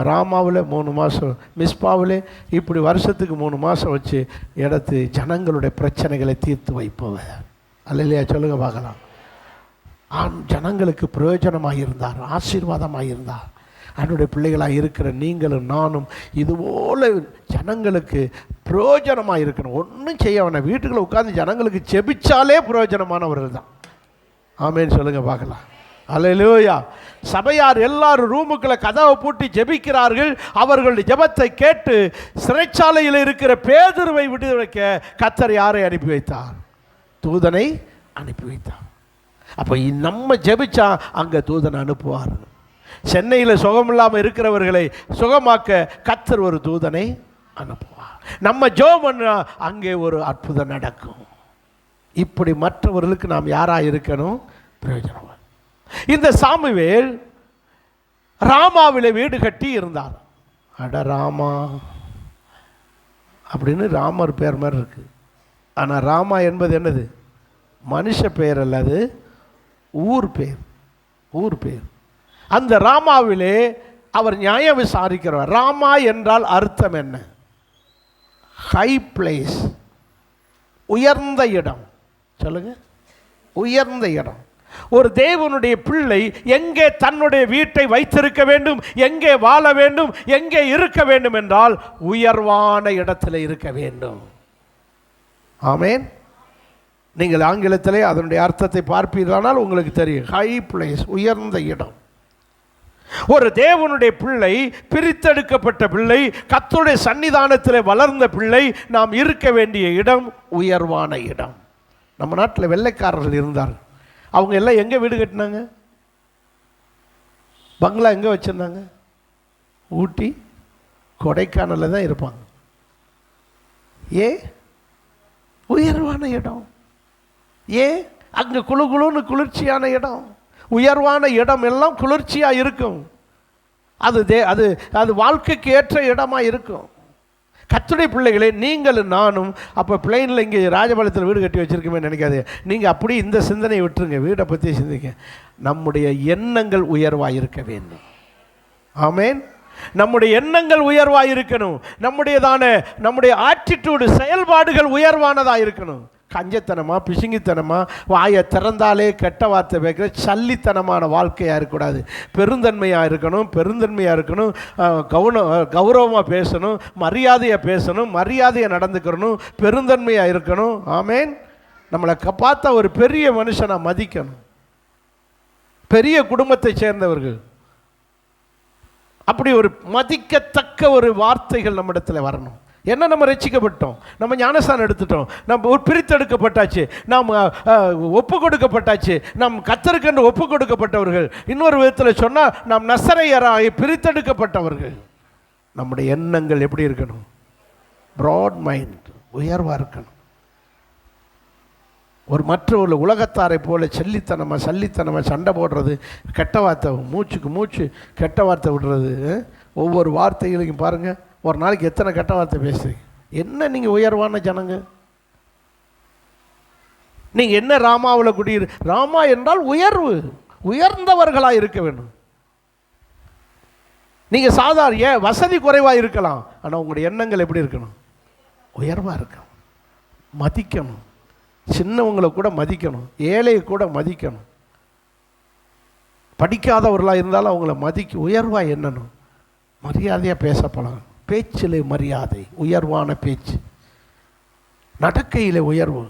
ராமாவில், 3 மாதம் மிஸ்பாவில், இப்படி வருஷத்துக்கு 3 மாதம் வச்சு எடுத்து ஜனங்களுடைய பிரச்சனைகளை தீர்த்து வைப்பவர். அல்லையா சொல்லுங்க பார்க்கலாம். ஜனங்களுக்கு பிரயோஜனமாக இருந்தார், ஆசீர்வாதமாக இருந்தார். அவனுடைய பிள்ளைகளாக இருக்கிற நீங்களும் நானும் இதுபோல் ஜனங்களுக்கு பிரயோஜனமாக இருக்கணும். ஒன்றும் செய்ய வேணாம், வீட்டுக்குள்ளே உட்காந்து ஜனங்களுக்கு செபிச்சாலே பிரயோஜனமானவர்கள் தான். ஆமேன்னு சொல்லுங்க பார்க்கலாம். அல்லேலூயா. சபையார் எல்லாரும் ரூமுக்குள்ள கதவை பூட்டி ஜெபிக்கிறார்கள். அவர்களுடைய ஜெபத்தை கேட்டு சிறைச்சாலையில் இருக்கிற பேதுருவை விடுவிக்க கர்த்தர் யாரை அனுப்பி வைத்தார்? தூதனை அனுப்பி வைத்தார். அப்போ நம்ம ஜெபிச்சா அங்கே தூதனை அனுப்புவார். சென்னையில் சுகமில்லாமல் இருக்கிறவர்களை சுகமாக்க கர்த்தர் ஒரு தூதனை அனுப்புவார். நம்ம ஜெபம் பண்ணா அங்கே ஒரு அற்புதம் நடக்கும். இப்படி மற்றவர்களுக்கு நாம் யாராக இருக்கணும்? பிரயோஜனம். இந்த சாமுவேல் ராமாவிலே வீடு கட்டி இருந்தார். அட ராமா அப்படின்னு ராமர் பேர் மாதிரி இருக்கு. ஆனால் ராமா என்பது என்னது? மனுஷ பெயர் அல்ல, அது ஊர் பேர். ஊர் பேர். அந்த ராமாவிலே அவர் நியாயம் விசாரிக்கிறவர். ராமா என்றால் அர்த்தம் என்ன? ஹை பிளேஸ், உயர்ந்த இடம். சொல்லுங்க, உயர்ந்த இடம். ஒரு தேவனுடைய பிள்ளை எங்கே தன்னுடைய வீட்டை வைத்திருக்க வேண்டும், எங்கே வாழ வேண்டும், எங்கே இருக்க வேண்டும் என்றால் உயர்வான இடத்தில் இருக்க வேண்டும். ஆமென். நீங்கள் ஆங்கிலத்திலே அதனுடைய அர்த்தத்தை பார்ப்பீர்களானால் உங்களுக்கு தெரியும். ஹை பிளேஸ், உயர்ந்த இடம். ஒரு தேவனுடைய பிள்ளை, பிரித்தெடுக்கப்பட்ட பிள்ளை, கர்த்தருடைய சன்னிதானத்தில் வளர்ந்த பிள்ளை, நாம் இருக்க வேண்டிய இடம் உயர்வான இடம். நம்ம நாட்டில் வெள்ளைக்காரர்கள் இருந்தார்கள். அவங்க எல்லாம் எங்கே வீடு கட்டினாங்க? பங்களா எங்கே வச்சுருந்தாங்க? ஊட்டி, கொடைக்கானலில் தான் இருப்பாங்க. ஏன்? உயர்வான இடம். ஏன்? அங்கே குழு குழுன்னு குளிர்ச்சியான இடம். உயர்வான இடம் எல்லாம் குளிர்ச்சியாக இருக்கும். அது அது வாழ்க்கைக்கு ஏற்ற இடமாக இருக்கும். கர்த்தருடைய பிள்ளைகளே, நீங்களும் நானும் அப்போ பிளெயினில் இங்கே ராஜபாளையத்தில் வீடு கட்டி வச்சுருக்கமே நினைக்காது. நீங்கள் அப்படி இந்த சிந்தனையை விட்டுருங்க, வீடை பற்றி சிந்திங்க. நம்முடைய எண்ணங்கள் உயர்வாக இருக்க வேண்டும். ஆமேன். நம்முடைய எண்ணங்கள் உயர்வாக இருக்கணும். நம்முடைய ஆட்டிடியூடு, செயல்பாடுகள் உயர்வானதாக இருக்கணும். கஞ்சத்தனமாக, பிசுங்கித்தனமாக, வாயை திறந்தாலே கெட்ட வார்த்தை பேசுகிற சல்லித்தனமான வாழ்க்கையாக இருக்கக்கூடாது. பெருந்தன்மையாக இருக்கணும். பெருந்தன்மையாக இருக்கணும். கௌரவமாக பேசணும். மரியாதையாக பேசணும். மரியாதையை நடந்துக்கிறணும். பெருந்தன்மையாக இருக்கணும். ஆமேன். நம்மளை பார்த்தா ஒரு பெரிய மனுஷனை மதிக்கணும். பெரிய குடும்பத்தை சேர்ந்தவர்கள், அப்படி ஒரு மதிக்கத்தக்க ஒரு வார்த்தைகள் நம்மிடத்தில் வரணும். என்ன, நம்ம ரட்சிக்கப்பட்டோம், நம்ம ஞானஸ்தானம் எடுத்துட்டோம், நம்ம ஒரு பிரித்தெடுக்கப்பட்டாச்சு, நாம் ஒப்பு கொடுக்கப்பட்டாச்சு, நாம் கர்த்தருக்கென்று ஒப்பு கொடுக்கப்பட்டவர்கள். இன்னொரு விதத்தில் சொன்னால் நாம் நசரேயராய் பிரித்தெடுக்கப்பட்டவர்கள். நம்முடைய எண்ணங்கள் எப்படி இருக்கணும்? ப்ராட் மைண்ட், உயர்வாக இருக்கணும். ஒரு மற்ற உலகத்தாரை போல சல்லித்தனமாக சண்டை போடுறது, கெட்ட வார்த்தை, மூச்சுக்கு மூச்சு கெட்ட வார்த்தை விடுறது. ஒவ்வொரு வார்த்தைகளையும் பாருங்கள், ஒரு நாளைக்கு எத்தனை கெட்ட வார்த்தை பேசுறீங்க. என்ன நீங்கள் உயர்வான ஜனங்க? நீங்கள் என்ன ராமாவில் குடியிரு? ராமா என்றால் உயர்வு, உயர்ந்தவர்களாக இருக்க வேண்டும். நீங்கள் சாதாரண வசதி குறைவாக இருக்கலாம், ஆனால் உங்களுடைய எண்ணங்கள் எப்படி இருக்கணும்? உயர்வாக இருக்கணும். மதிக்கணும். சின்னவங்களை கூட மதிக்கணும். ஏழையை கூட மதிக்கணும். படிக்காதவர்களாக இருந்தாலும் அவங்கள உயர்வாக எண்ணணும். மரியாதையாக பேசப்படலாம். பேச்சிலே மரியாதை, உயர்வான பேச்சு. நடக்கையில் உயர்வு.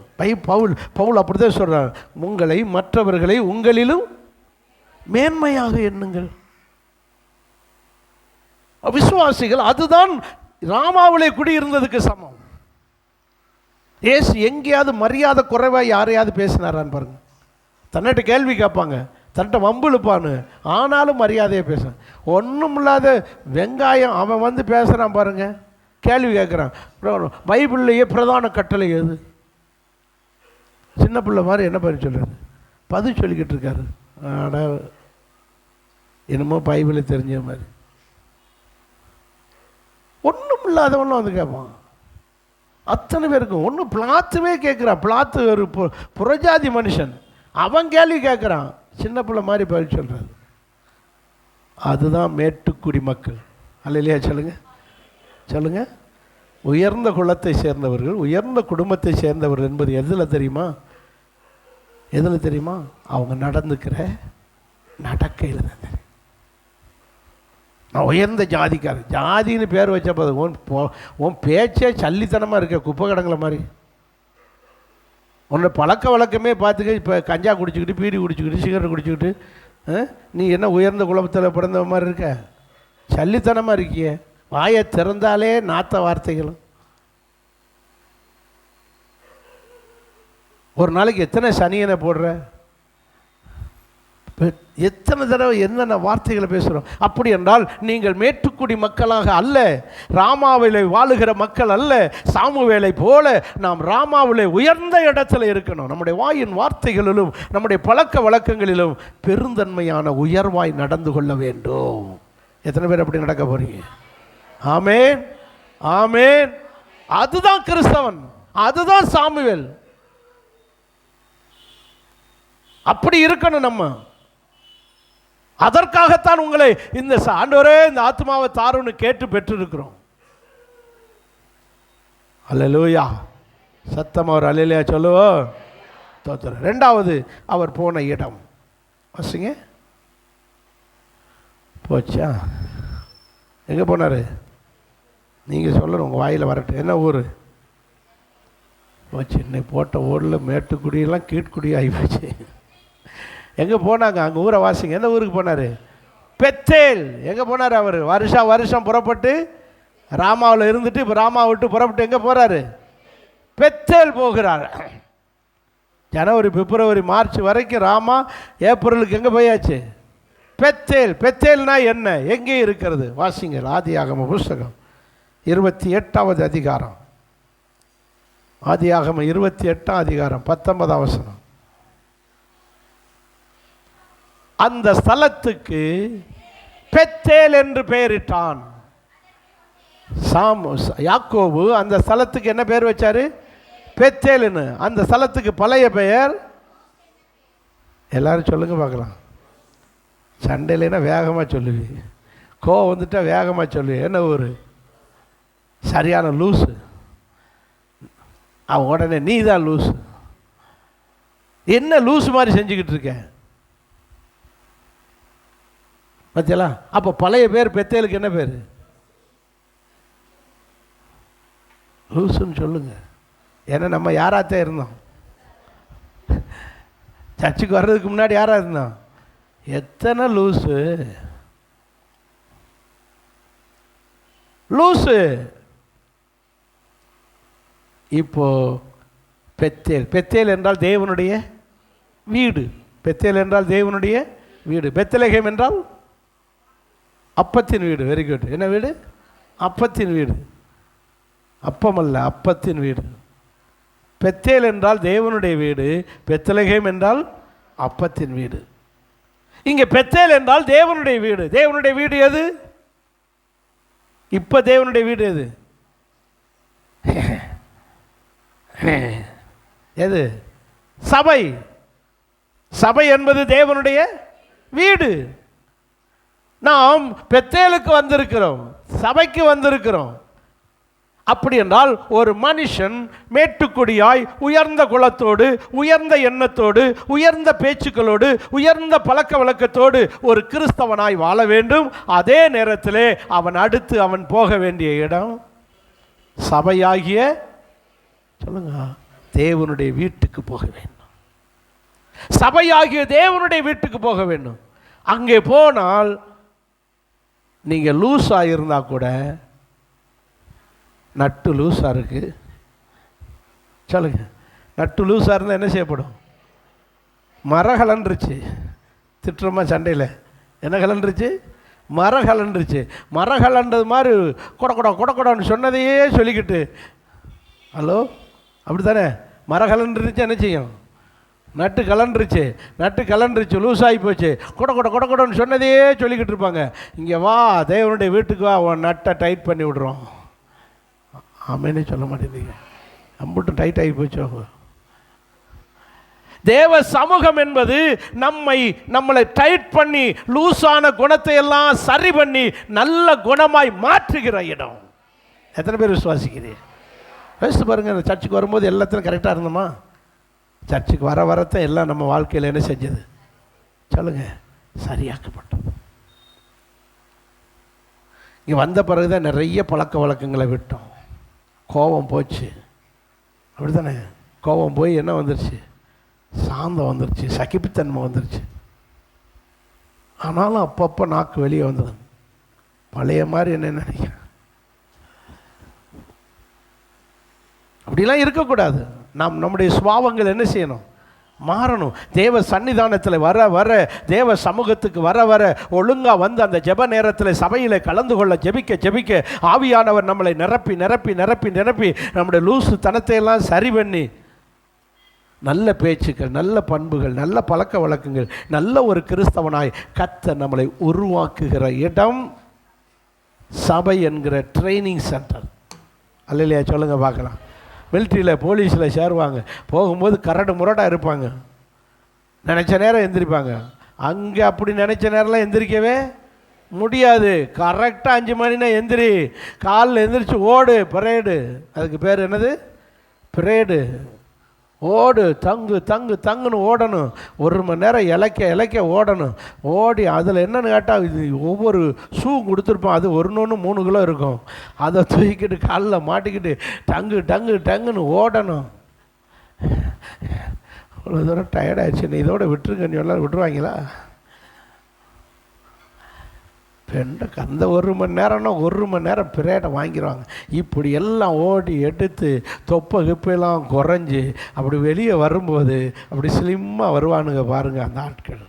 பவுல் அப்படிதான் சொல்றார், உங்களை மற்றவர்களை உங்களிலும் மேன்மையாக எண்ணுங்கள். விசுவாசிகள் அதுதான் ராமாவிலே குடியிருந்ததுக்கு சமம். ஏசு எங்கேயாவது மரியாதை குறைவாக யாரையாவது பேசினாரான்னு பாருங்க. தன்னிட்ட கேள்வி கேட்பாங்க, தன்னிட்ட வம்புழுப்பான்னு, ஆனாலும் மரியாதையாக பேசுகிறான். ஒன்றும் இல்லாத வெங்காயம் அவன் வந்து பேசுகிறான் பாருங்க, கேள்வி கேட்குறான். பைபிள்லேயே பிரதான கட்டளை எது? சின்ன பிள்ளை மாதிரி என்ன பண்ணி சொல்கிறாரு, பதில் சொல்லிக்கிட்டு இருக்காரு. ஆட என்னமோ பைபிளை தெரிஞ்ச மாதிரி. ஒன்றும் இல்லாதவனும் வந்து கேட்பான். அத்தனை பேருக்கும் ஒன்றும் பிளாத்துவே கேட்குறான். பிளாத்து ஒரு புறஜாதி மனுஷன், அவன் கேள்வி கேட்குறான், சின்ன பிள்ளை மாதிரி பதில் சொல்கிறாரு. அதுதான் மேட்டுக்குடி மக்கள். அல்லையா? சொல்லுங்க. உயர்ந்த குலத்தை சேர்ந்தவர்கள், உயர்ந்த குடும்பத்தை சேர்ந்தவர்கள் என்பது எதில் தெரியுமா? அவங்க நடந்துக்கிற நடக்கையில் தான் தெரியும். நான் உயர்ந்த ஜாதிக்காரன், ஜாதின்னு பேர் வச்ச போது உன் பேச்சே சல்லித்தனமாக இருக்க, குப்பை கடங்களை மாதிரி. உன்னோட பழக்க வழக்கமே பார்த்துக்க, இப்போ கஞ்சா குடிச்சிக்கிட்டு, பீடி குடிச்சிக்கிட்டு, சிகரெட் குடிச்சிக்கிட்டு, நீ என்ன உயர்ந்த குலத்தில் பிறந்த மாதிரி இருக்க? சல்லித்தனமாக இருக்கிய. வாயை திறந்தாலே நாத்த வார்த்தைகளும். ஒரு நாளைக்கு எத்தனை சனியனை போடுற? எத்தனை தடவை என்னென்ன வார்த்தைகளை பேசுகிறோம். அப்படி என்றால் நீங்கள் மேட்டுக்குடி மக்களாக அல்ல, ராமாவிலே வாழுகிற மக்கள் அல்ல. சாமுவேலை போல நாம் ராமாவிலே உயர்ந்த இடத்துல இருக்கணும். நம்முடைய வாயின் வார்த்தைகளிலும் நம்முடைய பழக்க வழக்கங்களிலும் பெருந்தன்மையான உயர்வாய் நடந்து கொள்ள வேண்டும். எத்தனை பேர் அப்படி நடக்க போறீங்க? ஆமேன், ஆமேன். அதுதான் கிறிஸ்தவன், அதுதான் சாமுவேல். அப்படி இருக்கணும் நம்ம. அதற்காகத்தான் உங்களை இந்த ஆண்டவரே இந்த ஆத்மாவை தாருன்னு கேட்டு பெற்றிருக்கிறோம். அல்லேலூயா. சத்தம் அவர் அல்லேலூயா சொல்லுவோம். தோத்திரம். ரெண்டாவது, அவர் போன இடம் வசிங்க. போச்சா? எங்கே போனார்? நீங்கள் சொல்லணும், உங்கள் வாயில் வரட்டும். என்ன ஊர்? போச்சு. இன்னைக்கு போட்ட ஊரில் மேட்டுக்குடியெல்லாம் கீழ்குடி ஆகிப்போச்சு. எங்கே போனாங்க? அங்கே ஊரை வாசிங்க. எந்த ஊருக்கு போனார்? பெத்தேல். எங்கே போனார் அவர்? வருஷம் புறப்பட்டு ராமாவில் இருந்துட்டு இப்போ ராமாவை விட்டு புறப்பட்டு எங்கே போகிறாரு? பெத்தேல் போகிறார். ஜனவரி, பிப்ரவரி, மார்ச் வரைக்கும் ராமா. ஏப்ரலுக்கு எங்கே போயாச்சு? பெத்தேல். பெத்தேல்னா என்ன? எங்கே இருக்கிறது? வாசிங்கள். ஆதியாகம புஸ்தகம் 28வது அதிகாரம். ஆதியாகம 28ஆம் அதிகாரம் 19ஆம் வசனம். அந்த ஸ்தலத்துக்கு பெத்தேல் என்று பெயரிட்டான். யாக்கோபு அந்த ஸ்தலத்துக்கு என்ன பெயர் வச்சாரு? பெத்தேல்னு. அந்த ஸ்தலத்துக்கு பழைய பெயர் எல்லாரும் சொல்லுங்க பார்க்கலாம். சண்டையிலனா வேகமாக சொல்லுவி, கோவம் வந்துட்டா வேகமாக சொல்லுவி. என்ன ஊர்? சரியான லூஸு. அவன் உடனே நீ தான் லூஸு. என்ன லூஸு மாதிரி செஞ்சுக்கிட்டு இருக்க பத்தியெல்லாம்? அப்போ பழைய பேர் பெத்தேலுக்கு என்ன பேர்? லூசுன்னு சொல்லுங்க. ஏன்னா நம்ம யாராத்தான் இருந்தோம்? சர்ச்சுக்கு வர்றதுக்கு முன்னாடி யாரா இருந்தோம்? எத்தனை லூஸு லூஸு. இப்போ பெத்தேல். பெத்தேல் என்றால் தேவனுடைய வீடு. பெத்தேல் என்றால் தேவனுடைய வீடு. பெத்லகேம் என்றால் அப்பத்தின் வீடு. Very good. என்ன வீடு? அப்பத்தின் வீடு. அப்பம் அல்ல, அப்பத்தின் வீடு. பெத்தேல் என்றால் தேவனுடைய வீடு, பெத்லகேம் என்றால் அப்பத்தின் வீடு. இங்கே பெத்தேல் என்றால் தேவனுடைய வீடு. தேவனுடைய வீடு எது? இப்ப தேவனுடைய வீடு எது? எது? சபை. சபை என்பது தேவனுடைய வீடு. நாம் பெத்தேலுக்கு வந்திருக்கிறோம், சபைக்கு வந்திருக்கிறோம். அப்படி என்றால் ஒரு மனுஷன் மேட்டுக்குடியாய் உயர்ந்த குலத்தோடு, உயர்ந்த எண்ணத்தோடு, உயர்ந்த பேச்சுக்களோடு, உயர்ந்த பழக்க வழக்கத்தோடு ஒரு கிறிஸ்தவனாய் வாழ வேண்டும். அதே நேரத்திலே அவன் அடுத்து அவன் போக வேண்டிய இடம் சபையாகிய, சொல்லுங்க, தேவனுடைய வீட்டுக்கு போக வேண்டும். சபையாகிய தேவனுடைய வீட்டுக்கு போக வேண்டும். அங்கே போனால் நீங்கள் லூஸாக இருந்தால் கூட, நட்டு லூஸாக இருக்குது சொல்லுங்க, நட்டு லூஸாக இருந்தால் என்ன செய்யப்படும்? மரகலன்றுச்சு. திட்டுறமா சண்டையில் என்ன கலன்றுச்சு? மரகலன்றுச்சு. மரகலன்றது மாதிரி கொடன்னு சொன்னதையே சொல்லிக்கிட்டு, ஹலோ அப்படி தானே? மரகலன்றுச்சு என்ன செய்யும்? நட்டு கலன்றுச்சு, லூஸ் ஆகி போச்சு. கொடன்னு சொன்னதையே சொல்லிக்கிட்டு இருப்பாங்க. இங்கே வா, தேவனுடைய வீட்டுக்கு வா, உன் நட்டை டைட் பண்ணி விடுறோம். ஆமேனே சொல்ல மாட்டேங்க. நம்மட்டும் டைட் ஆகி போச்சு. தேவ சமூகம் என்பது நம்மளை டைட் பண்ணி லூஸான குணத்தை எல்லாம் சரி பண்ணி நல்ல குணமாய் மாற்றுகிற இடம். எத்தனை பேர் விசுவாசிக்கிறீங்க? யோசித்து பாருங்க. இந்த சர்ச்சுக்கு வரும்போது எல்லாத்திலும் கரெக்டாக இருந்தோமா? சர்ச்சுக்கு வரத்தான் எல்லாம் நம்ம வாழ்க்கையில் என்ன செஞ்சது? சொல்லுங்க, சரியாக்கப்பட்டது. இங்கே வந்த பிறகுதான் நிறைய பழக்க வழக்கங்களை விட்டோம். கோபம் போச்சு, அப்படி தானே? கோபம் போய் என்ன வந்துருச்சு? சாந்தம் வந்துருச்சு, சகிப்புத்தன்மை வந்துருச்சு. ஆனாலும் அப்பப்போ நாக்கு வெளியே வந்தது. பழைய மாதிரி என்ன நினைக்கிறேன்? அப்படிலாம் இருக்கக்கூடாது. நம்முடைய சுபாவங்கள் என்ன செய்யணும்? மாறணும். தேவ சன்னிதானத்தில் வர வர, தேவ சமூகத்துக்கு வர வர, ஒழுங்காக வந்து அந்த ஜெப நேரத்தில் சபையில் கலந்து கொள்ள ஜெபிக்க ஜெபிக்க ஆவியானவர் நம்மளை நிரப்பி நிரப்பி நிரப்பி நிரப்பி நம்முடைய லூசு தனத்தை எல்லாம் சரி பண்ணி நல்ல பேச்சுக்கள், நல்ல பண்புகள், நல்ல பழக்க வழக்கங்கள், நல்ல ஒரு கிறிஸ்தவனாய் கர்த்தர் நம்மளை உருவாக்குகிற இடம் சபை என்கிற ட்ரைனிங் சென்டர். அல்லையா? சொல்லுங்கள் பார்க்கலாம். மிலிட்ரியில் போலீஸில் சேருவாங்க, போகும்போது கரடு முரடாக இருப்பாங்க, நினச்ச நேரம் எந்திரிப்பாங்க. அங்கே அப்படி நினச்ச நேரம்லாம் எந்திரிக்கவே முடியாது. கரெக்டாக 5 மணினா எந்திரி, காலில் எந்திரிச்சு ஓடு, பரேடு. அதுக்கு பேர் என்னது? பிரேடு. ஓடு, தங்கு தங்கு தங்குன்னு ஓடணும். 1 மணி நேரம் இலைக்க இலைக்க ஓடணும். ஓடி அதில் என்னென்னு கேட்டால், இது ஒவ்வொரு ஷூ கொடுத்துருப்போம், அது 1 கிலோ இருக்கும். அதை தூக்கிட்டு காலில் மாட்டிக்கிட்டு டங்கு டங்கு டங்குன்னு ஓடணும். அவ்வளோ தூரம் டயர்டாகிடுச்சு, நீ இதோட விட்டுருங்க, நீ எல்லாம் விட்டுருவாங்களா? பெண்ணுக்கு அந்த 1 மணி நேரம்னா 1 மணி நேரம் பிரேடை வாங்கிடுவாங்க. இப்படி எல்லாம் ஓடி எடுத்து தொப்பை கிப்பெல்லாம் குறைஞ்சி அப்படி வெளியே வரும்போது அப்படி ஸ்லிம்மாக வருவானுங்க பாருங்கள் அந்த ஆட்கள்.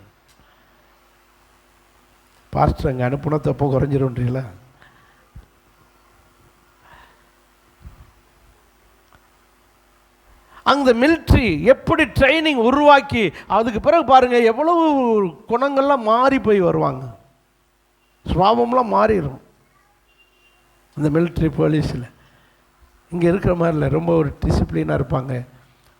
பாஸ்டர் அங்கே அனுப்புனா தொப்பை குறைஞ்சிருன்றீங்களா? அந்த மிலிட்ரி எப்படி ட்ரைனிங் உருவாக்கி அதுக்கு பிறகு பாருங்கள் எவ்வளவு குணங்கள்லாம் மாறி போய் வருவாங்க. சுவாபம்லாம் மாறிடும் இந்த மிலிட்ரி போலீஸில். இங்கே இருக்கிற மாதிரி இல்லை, ரொம்ப ஒரு டிசிப்ளினாக இருப்பாங்க,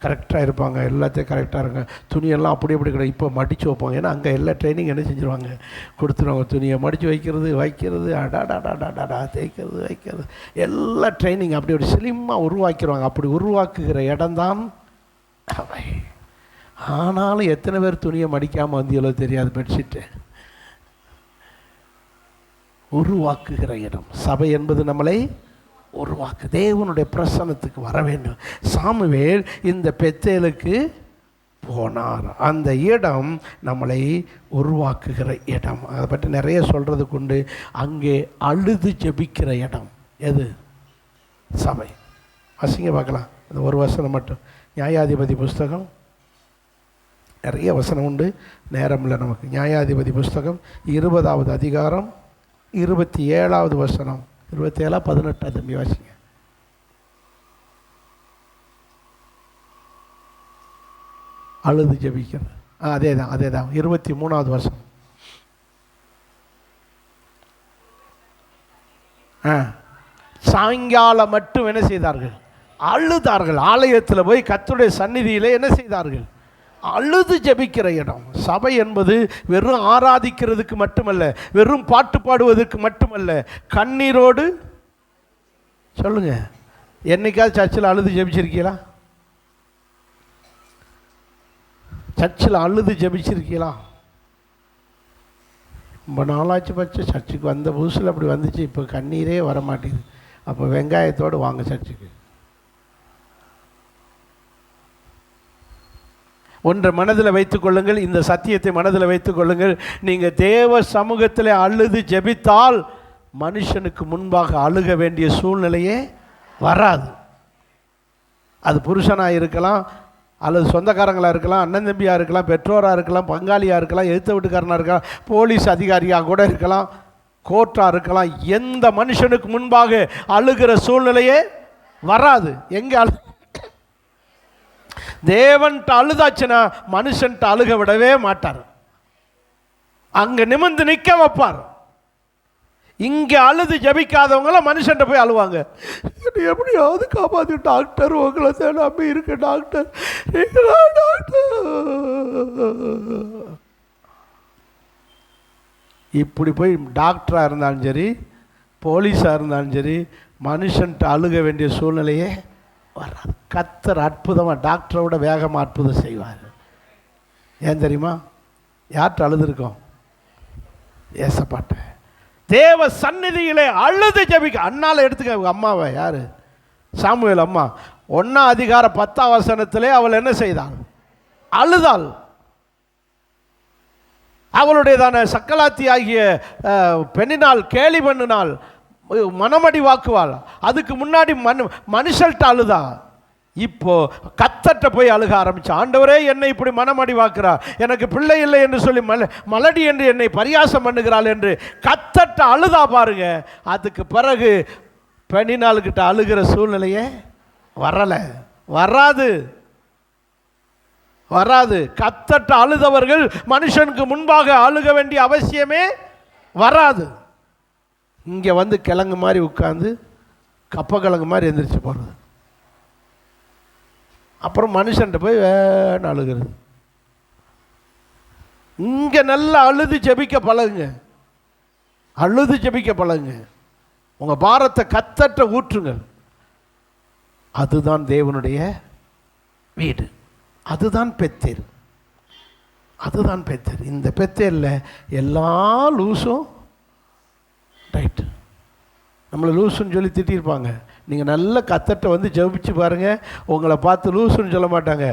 கரெக்டாக இருப்பாங்க, எல்லாத்தையும் கரெக்டாக இருங்க. துணியெல்லாம் அப்படி அப்படி கிடையாது, இப்போ மடித்து வைப்பாங்க. ஏன்னா அங்கே எல்லா ட்ரைனிங் என்ன செஞ்சுருவாங்க, கொடுத்துருவாங்க. துணியை மடித்து வைக்கிறது அடாடாடாடாடா தேய்க்கிறது வைக்கிறது எல்லா ட்ரைனிங் அப்படி ஒரு ஸ்லிம்மாக உருவாக்கிடுவாங்க. அப்படி உருவாக்குகிற இடம்தான் அவை. ஆனாலும் எத்தனை பேர் துணியை மடிக்காமல் வந்தியலோ தெரியாது. பெட்ஷீட்டு உருவாக்குகிற இடம் சபை என்பது நம்மளை உருவாக்கு. தேவனுடைய பிரசன்னத்துக்கு வர வேண்டும். சாமுவேல் இந்த பெத்தேலுக்கு போனார். அந்த இடம் நம்மளை உருவாக்குகிற இடம். அதை பற்றி நிறைய சொல்கிறதுக்கு உண்டு. அங்கே அழுது ஜெபிக்கிற இடம் எது? சபை. வாசிங்க பார்க்கலாம், அந்த ஒரு வசனம் மட்டும். நியாயாதிபதி புஸ்தகம், நிறைய வசனம் உண்டு, நேரம் இல்லை நமக்கு. நியாயாதிபதி புஸ்தகம் 20வது அதிகாரம் 27வது வசனம். 27 18 தம்பி வாசிங்க. அழுது ஜெபிக்கிறது. அதே தான் 23வது வசனம். சாயங்காலம் மட்டும் என்ன செய்தார்கள்? அழுதார்கள். ஆலயத்தில் போய் கர்த்தருடைய சந்நிதியிலே என்ன செய்தார்கள்? அழுது ஜெபிக்கிற இடம். சபை என்பது வெறும் ஆராதிக்கிறதுக்கு மட்டுமல்ல, வெறும் பாட்டு பாடுவதற்கு மட்டுமல்ல, கண்ணீரோடு. சொல்லுங்க, என்னைக்காவது சர்ச்சில் அழுது ஜெபிச்சிருக்கீங்களா? சர்ச்சில் அழுது ஜெபிச்சிருக்கீங்களா? ரொம்ப நாளாச்சு பச்சை சர்ச்சுக்கு வந்த புதுசில் அப்படி வந்துச்சு. இப்போ கண்ணீரே வர மாட்டேங்குது. அப்போ வெங்காயத்தோடு வாங்க சர்ச்சுக்கு. ஒன்றை மனதில் வைத்துக் கொள்ளுங்கள், இந்த சத்தியத்தை மனதில் வைத்துக் கொள்ளுங்கள். நீங்கள் தேவ சமூகத்தில் அழுது ஜெபித்தால் மனுஷனுக்கு முன்பாக அழுக வேண்டிய சூழ்நிலையே வராது. அது புருஷனாக இருக்கலாம், அல்லது சொந்தக்காரங்களாக இருக்கலாம், அண்ணன் தம்பியாக இருக்கலாம், பெற்றோராக இருக்கலாம், பங்காளியாக இருக்கலாம், எதிர்த்த வீட்டுக்காரனாக இருக்கலாம், போலீஸ் அதிகாரியாக கூட இருக்கலாம், கோர்ட்டாக இருக்கலாம். எந்த மனுஷனுக்கு முன்பாக அழுகிற சூழ்நிலையே வராது. எங்கே தேவன்ட்ட அழுதாச்சுன்னா மனுஷன்ட்ட அழுக விடவே மாட்டார். அங்க நிமிர்ந்து நிற்க வைப்பார். இங்க அழுது ஜபிக்காதவங்கள மனுஷன்ட்ட போய் அழுவாங்க. எப்படியாவது காப்பாத்தி டாக்டர், உங்களை நம்பி இருக்கு டாக்டர். இப்படி போய் டாக்டராக இருந்தாலும் சரி, போலீஸாக இருந்தாலும் சரி, மனுஷன்ட்ட அழுக வேண்டிய சூழ்நிலையே வராது. கர்த்தர் அற்புதமாக டாக்டரை விட வேகமாக அற்புதம் செய்வார். ஏன் தெரியுமா? யார்கிட்ட அழுதுருக்கோம்? ஏசப்பாட்ட. தேவ சந்நிதியிலே அழுது ஜபிக்க. அண்ணால எடுத்துக்க அம்மாவை. யாரு? சாமுவேல் அம்மா. 1ஆம் அதிகாரம் 10ஆம் வசனத்திலே அவள் என்ன செய்தாள்? அழுதாள். அவளுடையதான சக்கலாத்தி ஆகிய பெண்ணினால் கேலி பண்ணினாள், மனமடி வாக்குவாள். அதுக்கு முன்னாடி மனுஷல்ட்ட அழுதா. இப்போ கத்தட்ட போய் அழுக ஆரம்பிச்சான். ஆண்டவரே, என்னை இப்படி மனமடிவாக்குறார், எனக்கு பிள்ளை இல்லை என்று சொல்லி மலடி என்று என்னை பரியாசம் பண்ணுகிறாள் என்று கத்தட்ட அழுதா பாருங்க. அதுக்கு பிறகு பெண்ணினாள்கிட்ட அழுகிற சூழ்நிலையே வராது. கத்தட்ட அழுதவர்கள் மனுஷனுக்கு முன்பாக அழுக வேண்டிய அவசியமே வராது. இங்கே வந்து கிழங்கு மாதிரி உட்காந்து கப்ப கிழங்கு மாதிரி எந்திரிச்சு போகிறது, அப்புறம் மனுஷன்ட்ட போய் வேணும் அழுகிறது. இங்கே நல்லா அழுது ஜெபிக்க பழகுங்க. உங்கள் பாரத்தை கத்தட்ட ஊற்றுங்க. அதுதான் தேவனுடைய வீடு, அதுதான் பெத்தேர். இந்த பெத்தேரில் எல்லா லூஸும் ரைட்டு. நம்மளை லூசுன்னு சொல்லி திட்டிருப்பாங்க. நீங்கள் நல்ல கத்தட்ட வந்து ஜெபிச்சு பாருங்கள், உங்களை பார்த்து லூசுன்னு சொல்ல மாட்டாங்க.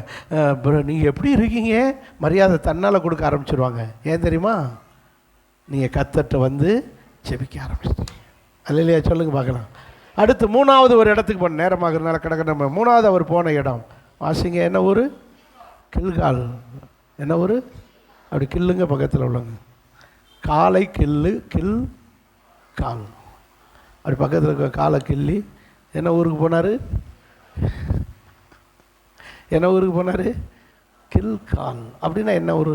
நீங்கள் எப்படி இருக்கீங்க மரியாதை தன்னால் கொடுக்க ஆரம்பிச்சிருவாங்க. ஏன் தெரியுமா? நீங்கள் கத்தட்ட வந்து ஜெபிக்க ஆரம்பிச்சிட்டீங்க. அல்லையா? சொல்லுங்கள் பார்க்கலாம். அடுத்து மூணாவது ஒரு இடத்துக்கு போன நேரமாகறதுனால கிடக்க நம்ம மூணாவது அவர் போன இடம் வாசிங்க. என்ன ஊர்? கில்கால். என்ன ஊர்? அப்படி கில்லுங்க பக்கத்தில் உள்ளவங்க. காலை கில் கால். அப்படி பக்கத்தில் இருக்க காலை கிள்ளி என்ன ஊருக்கு போனார்? கில்கால். அப்படின்னா என்ன ஊர்?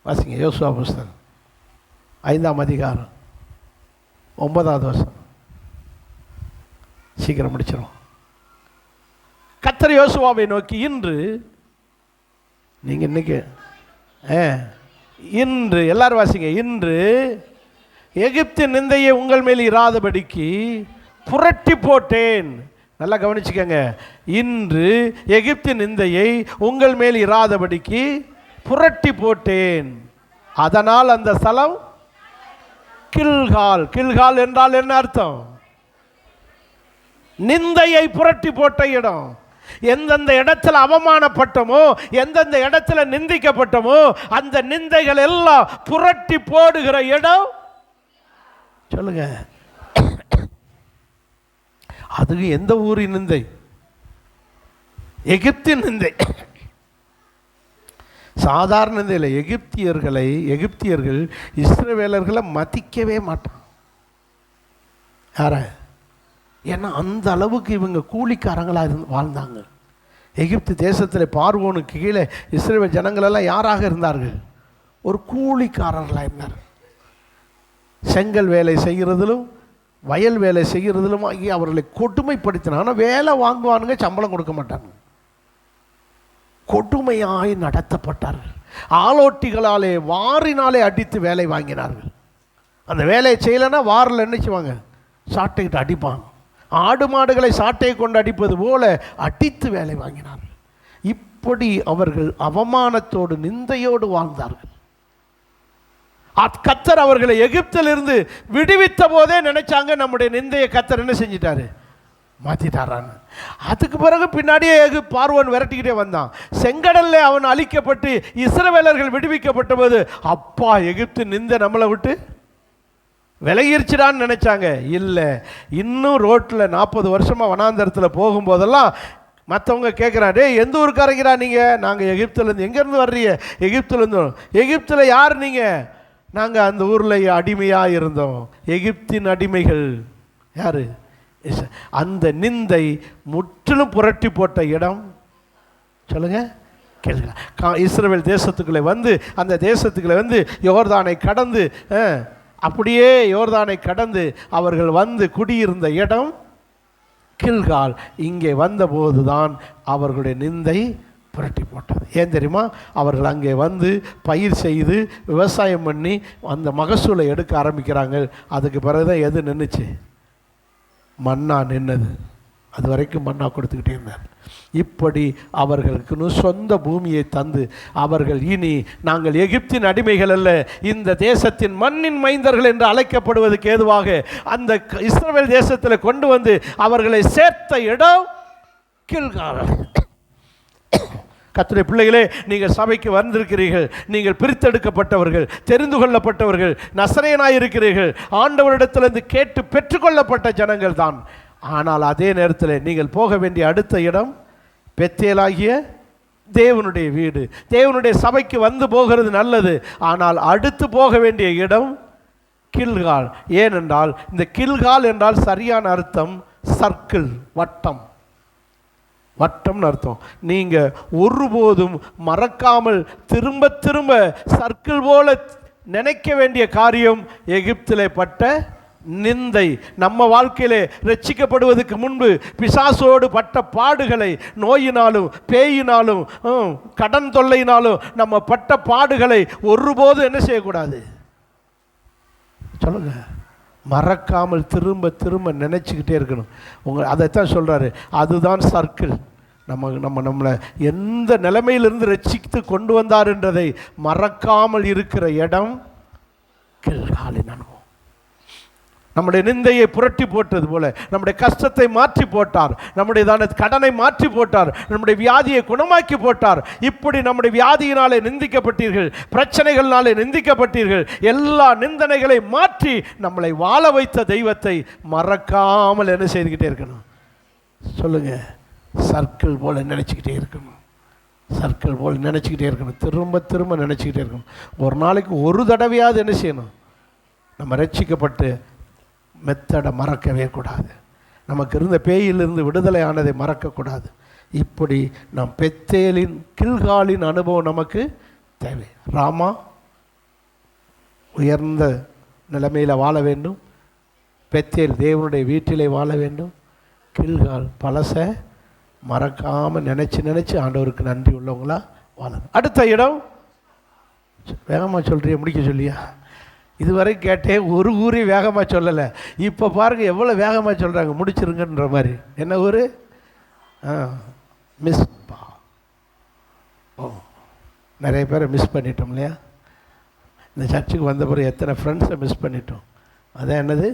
வாசிங்க. யோசுவா புஸ்தகம் 5ஆம் அதிகாரம் 9வது வருஷம். சீக்கிரம் முடிச்சிடும். கர்த்தர் யோசுவாவை நோக்கி, இன்று நீங்கள் இன்று எல்லாரும் வாசிங்க. இன்று எகிப்தின் நிந்தையை உங்கள் மேல் இராதபடிக்கு புரட்டி போட்டேன். நல்லா கவனிச்சுக்கங்க. இன்று எகிப்தின் நிந்தையை உங்கள் மேல் இராதபடிக்கு புரட்டி போட்டேன். அதனால் அந்த ஸ்தலம் கில்கால். கில்கால் என்றால் என்ன அர்த்தம்? நிந்தையை புரட்டி போட்ட இடம். எந்தெந்த இடத்துல அவமானப்பட்டமோ, எந்தெந்த இடத்துல நிந்திக்கப்பட்டமோ, அந்த நிந்தைகள் எல்லாம் புரட்டி போடுகிற இடம். சொல்லுங்க, அது எந்த ஊரின் நிந்தை? எகிப்தின் நிந்தை. சாதாரண நிந்தை இல்லை. எகிப்தியர்கள் இஸ்ரவேலர்களை மதிக்கவே மாட்டான். யார? ஏன்னா அந்த அளவுக்கு இவங்க கூலிக்காரங்களாக வாழ்ந்தாங்க. எகிப்து தேசத்தில் பார்வோனுக்கு கீழே இஸ்ரவேல் ஜனங்களெல்லாம் யாராக இருந்தார்கள்? ஒரு கூலிக்காரர்களாக இருந்தார். செங்கல் வேலை செய்கிறதிலும் வயல் வேலை செய்கிறதிலும் அவர்களை கொடுமைப்படுத்தினாங்க. ஆனால் வேலை வாங்குவானுங்க, சம்பளம் கொடுக்க மாட்டாங்க. கொடுமையாய் நடத்தப்பட்டார்கள். ஆலோட்டிகளாலே வாரினாலே அடித்து வேலை வாங்கினார்கள். அந்த வேலையை செய்யலைன்னா வாரில் என்ன செய்வாங்க? சாட்டைக்கிட்டு அடிப்பாங்க. ஆடு மாடுகளை சாட்டையை கொண்டு அடிப்பது போல அடித்து வேலை வாங்கினார்கள். இப்படி அவர்கள் அவமானத்தோடு நிந்தையோடு வாழ்ந்தார்கள். கர்த்தர் அவர்களை எகிப்திலிருந்து விடுவித்த போதே நினைச்சாங்க, நம்முடைய நிந்தையை கர்த்தர் என்ன செஞ்சிட்டாரு? மாற்றிட்டாரான்னு. அதுக்கு பிறகு பின்னாடியே பார்வோன் விரட்டிக்கிட்டே வந்தான். செங்கடல்ல அவன் அழிக்கப்பட்டு இஸ்ரவேலர்கள் விடுவிக்கப்பட்ட போது, அப்பா எகிப்து நிந்தை நம்மளை விட்டு விலகிருச்சிடான்னு நினைச்சாங்க. இல்லை, இன்னும் ரோட்டில் 40 வருஷமாக வனாந்தரத்தில் போகும்போதெல்லாம் மற்றவங்க கேட்குறான், டே எந்த ஊருக்காரங்கிறா நீங்கள்? நாங்கள் எகிப்துலேருந்து. எங்கேருந்து வர்றீங்க? எகிப்துலேருந்து. எகிப்தில் யார் நீங்கள்? நாங்கள் அந்த ஊரில் அடிமையாக இருந்தோம். எகிப்தின் அடிமைகள். யார்? அந்த நிந்தை முற்றிலும் புரட்டி போட்ட இடம். சொல்லுங்க, கேளுங்க. இஸ்ரவேல் தேசத்துக்குள்ளே வந்து, அந்த தேசத்துக்குள்ளே வந்து யோர்தானை கடந்து, அப்படியே யோர்தானை கடந்து அவர்கள் வந்து குடியிருந்த இடம் கில்கால். இங்கே வந்தபோது தான் அவர்களுடைய நிந்தை புரட்டி போட்டது. ஏன் தெரியுமா? அவர்கள் அங்கே வந்து பயிர் செய்து விவசாயம் பண்ணி அந்த மகசூலை எடுக்க ஆரம்பிக்கிறாங்க. அதுக்கு பிறகுதான் எது நின்றுச்சு? மன்னா நின்னது. அது வரைக்கும் மன்னா கொடுத்துக்கிட்டே இருந்தார். இப்படி அவர்களுக்கு சொந்த பூமியை தந்து அவர்கள் இனி நாங்கள் எகிப்தின் அடிமைகள் அல்ல, இந்த தேசத்தின் மண்ணின் மைந்தர்கள் என்று அழைக்கப்படுவதற்கு ஏதுவாக அந்த இஸ்ரவேல் தேசத்தில் கொண்டு வந்து அவர்களை சேர்த்த இடம் கில்கால். கர்த்தருடைய பிள்ளைகளே, நீங்கள் சபைக்கு வந்திருக்கிறீர்கள். நீங்கள் பிரித்தெடுக்கப்பட்டவர்கள், தெரிந்து கொள்ளப்பட்டவர்கள், நசரேயனாய் இருக்கிறீர்கள். ஆண்டவரிடத்திலிருந்து கேட்டு பெற்றுக்கொள்ளப்பட்ட ஜனங்கள் தான். ஆனால் அதே நேரத்தில் நீங்கள் போக வேண்டிய அடுத்த இடம் பெத்தேலாகிய தேவனுடைய வீடு, தேவனுடைய சபைக்கு வந்து போகிறது நல்லது. ஆனால் அடுத்து போக வேண்டிய இடம் கில்கால். ஏனென்றால் இந்த கில்கால் என்றால் சரியான அர்த்தம் சர்க்கிள், வட்டம். வட்டம்னு அர்த்தம். நீங்கள் ஒருபோதும் மறக்காமல் திரும்ப திரும்ப சர்க்கிள் போல நினைக்க வேண்டிய காரியம் எகிப்திலே பட்ட நிந்தை. நம்ம வாழ்க்கையிலே ரட்சிக்கப்படுவதற்கு முன்பு பிசாசோடு பட்ட பாடுகளை, நோயினாலும் பேயினாலும் கடன் தொல்லையினாலும் நம்ம பட்ட பாடுகளை ஒருபோதும் என்ன செய்யக்கூடாது சொல்லுங்க, மறக்காமல் திரும்ப திரும்ப நினச்சிக்கிட்டே இருக்கணும். அதைத்தான் சொல்கிறாரு, அதுதான் சர்க்கிள். நம்மளை எந்த நிலைமையிலிருந்து ரட்சித்து கொண்டு வந்தார் என்றதை மறக்காமல் இருக்கிற இடம் கில்காலின் அனுபவம். நம்முடைய நிந்தையை புரட்டி போட்டது போல நம்முடைய கஷ்டத்தை மாற்றி போட்டார், நம்முடைய கடனை மாற்றி போட்டார், நம்முடைய வியாதியை குணமாக்கி போட்டார். இப்படி நம்முடைய வியாதியினாலே நிந்திக்கப்பட்டீர்கள், பிரச்சனைகளாலே நிந்திக்கப்பட்டீர்கள், எல்லா நிந்தனைகளை மாற்றி நம்மளை வாழ வைத்த தெய்வத்தை மறக்காமல் என்ன செய்துக்கிட்டே இருக்கணும் சொல்லுங்க, சர்க்கிள் போல நினச்சிக்கிட்டே இருக்கணும். சர்க்கிள் போல் நினச்சிக்கிட்டே இருக்கணும், திரும்ப திரும்ப நினச்சிக்கிட்டே இருக்கணும். ஒரு நாளைக்கு ஒரு தடவையாவது என்ன செய்யணும், நம்ம ரட்சிக்கப்பட்டு மெத்தடை மறக்கவே கூடாது. நமக்கு இருந்த பேயிலிருந்து விடுதலை ஆனதை மறக்கக்கூடாது. இப்படி நம் பெத்தேலின் கில்காலின் அனுபவம் நமக்கு தேவை. ராமா உயர்ந்த நிலைமையில் வாழ வேண்டும், பெத்தேல் தேவனுடைய வீட்டிலே வாழ வேண்டும், கில்கால் பழச மறக்காமல் நினச்சி ஆண்டவருக்கு நன்றி உள்ளவங்களா வாழணும். அடுத்த இடம், வேகமாக சொல்கிறிய முடிக்க சொல்லியா? இதுவரை கேட்டேன், ஒரு ஊரே வேகமாக சொல்லலை. இப்போ பாருங்கள் எவ்வளோ வேகமாக சொல்கிறாங்க, முடிச்சிருங்கன்ற மாதிரி. என்ன ஊர்? மிஸ்பா. நிறைய பேரை மிஸ் பண்ணிட்டோம் இல்லையா? இந்த சர்ச்சுக்கு வந்த பிறகு எத்தனை ஃப்ரெண்ட்ஸை மிஸ் பண்ணிட்டோம். அதான் என்னது,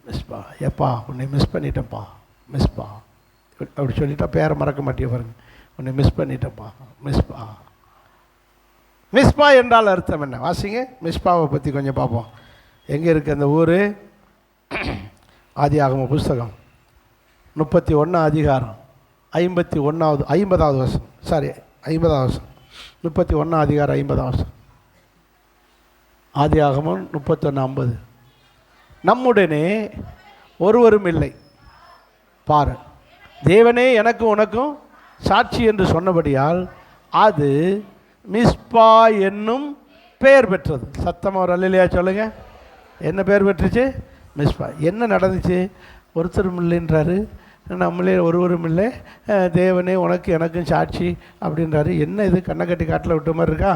மிஸ்பா. எப்பா உன்னை மிஸ் பண்ணிட்டேன்ப்பா, மிஸ்பா அப்படி சொல்லிட்டா பேரை மறக்க மாட்டேன் பாருங்க. உன்னை மிஸ் பண்ணிட்டேன்ப்பா, மிஸ்பா. மிஸ்பா என்றால் அர்த்தம் என்ன? வாசிங்க, மிஸ்பாவை பற்றி கொஞ்சம் பார்ப்போம். எங்கே இருக்குது அந்த ஊர்? ஆதியாகம புஸ்தகம் 31 அதிகாரம் 50வது வசனம். 50வது வசனம். 31 அதிகாரம் 50வது வசனம். ஆதியாகமம் 31:50. நம்முடனே ஒருவரும் இல்லை பாரு, தேவனே எனக்கும் உனக்கும் சாட்சி என்று சொன்னபடியால் அது மிஸ்பா என்னும் பெயர் பெற்றது. சத்தமாக ஒரு அல்லையா சொல்லுங்க. என்ன பெயர் பெற்றுச்சு? மிஸ்பா. என்ன நடந்துச்சு? ஒருத்தரும் இல்லைன்றாரு, நம்மளே ஒருவரும் இல்லை, தேவனே உனக்கு எனக்கும் சாட்சி அப்படின்றாரு. என்ன இது கண்ணை கட்டி காட்டில் விட்ட மாதிரி இருக்கா?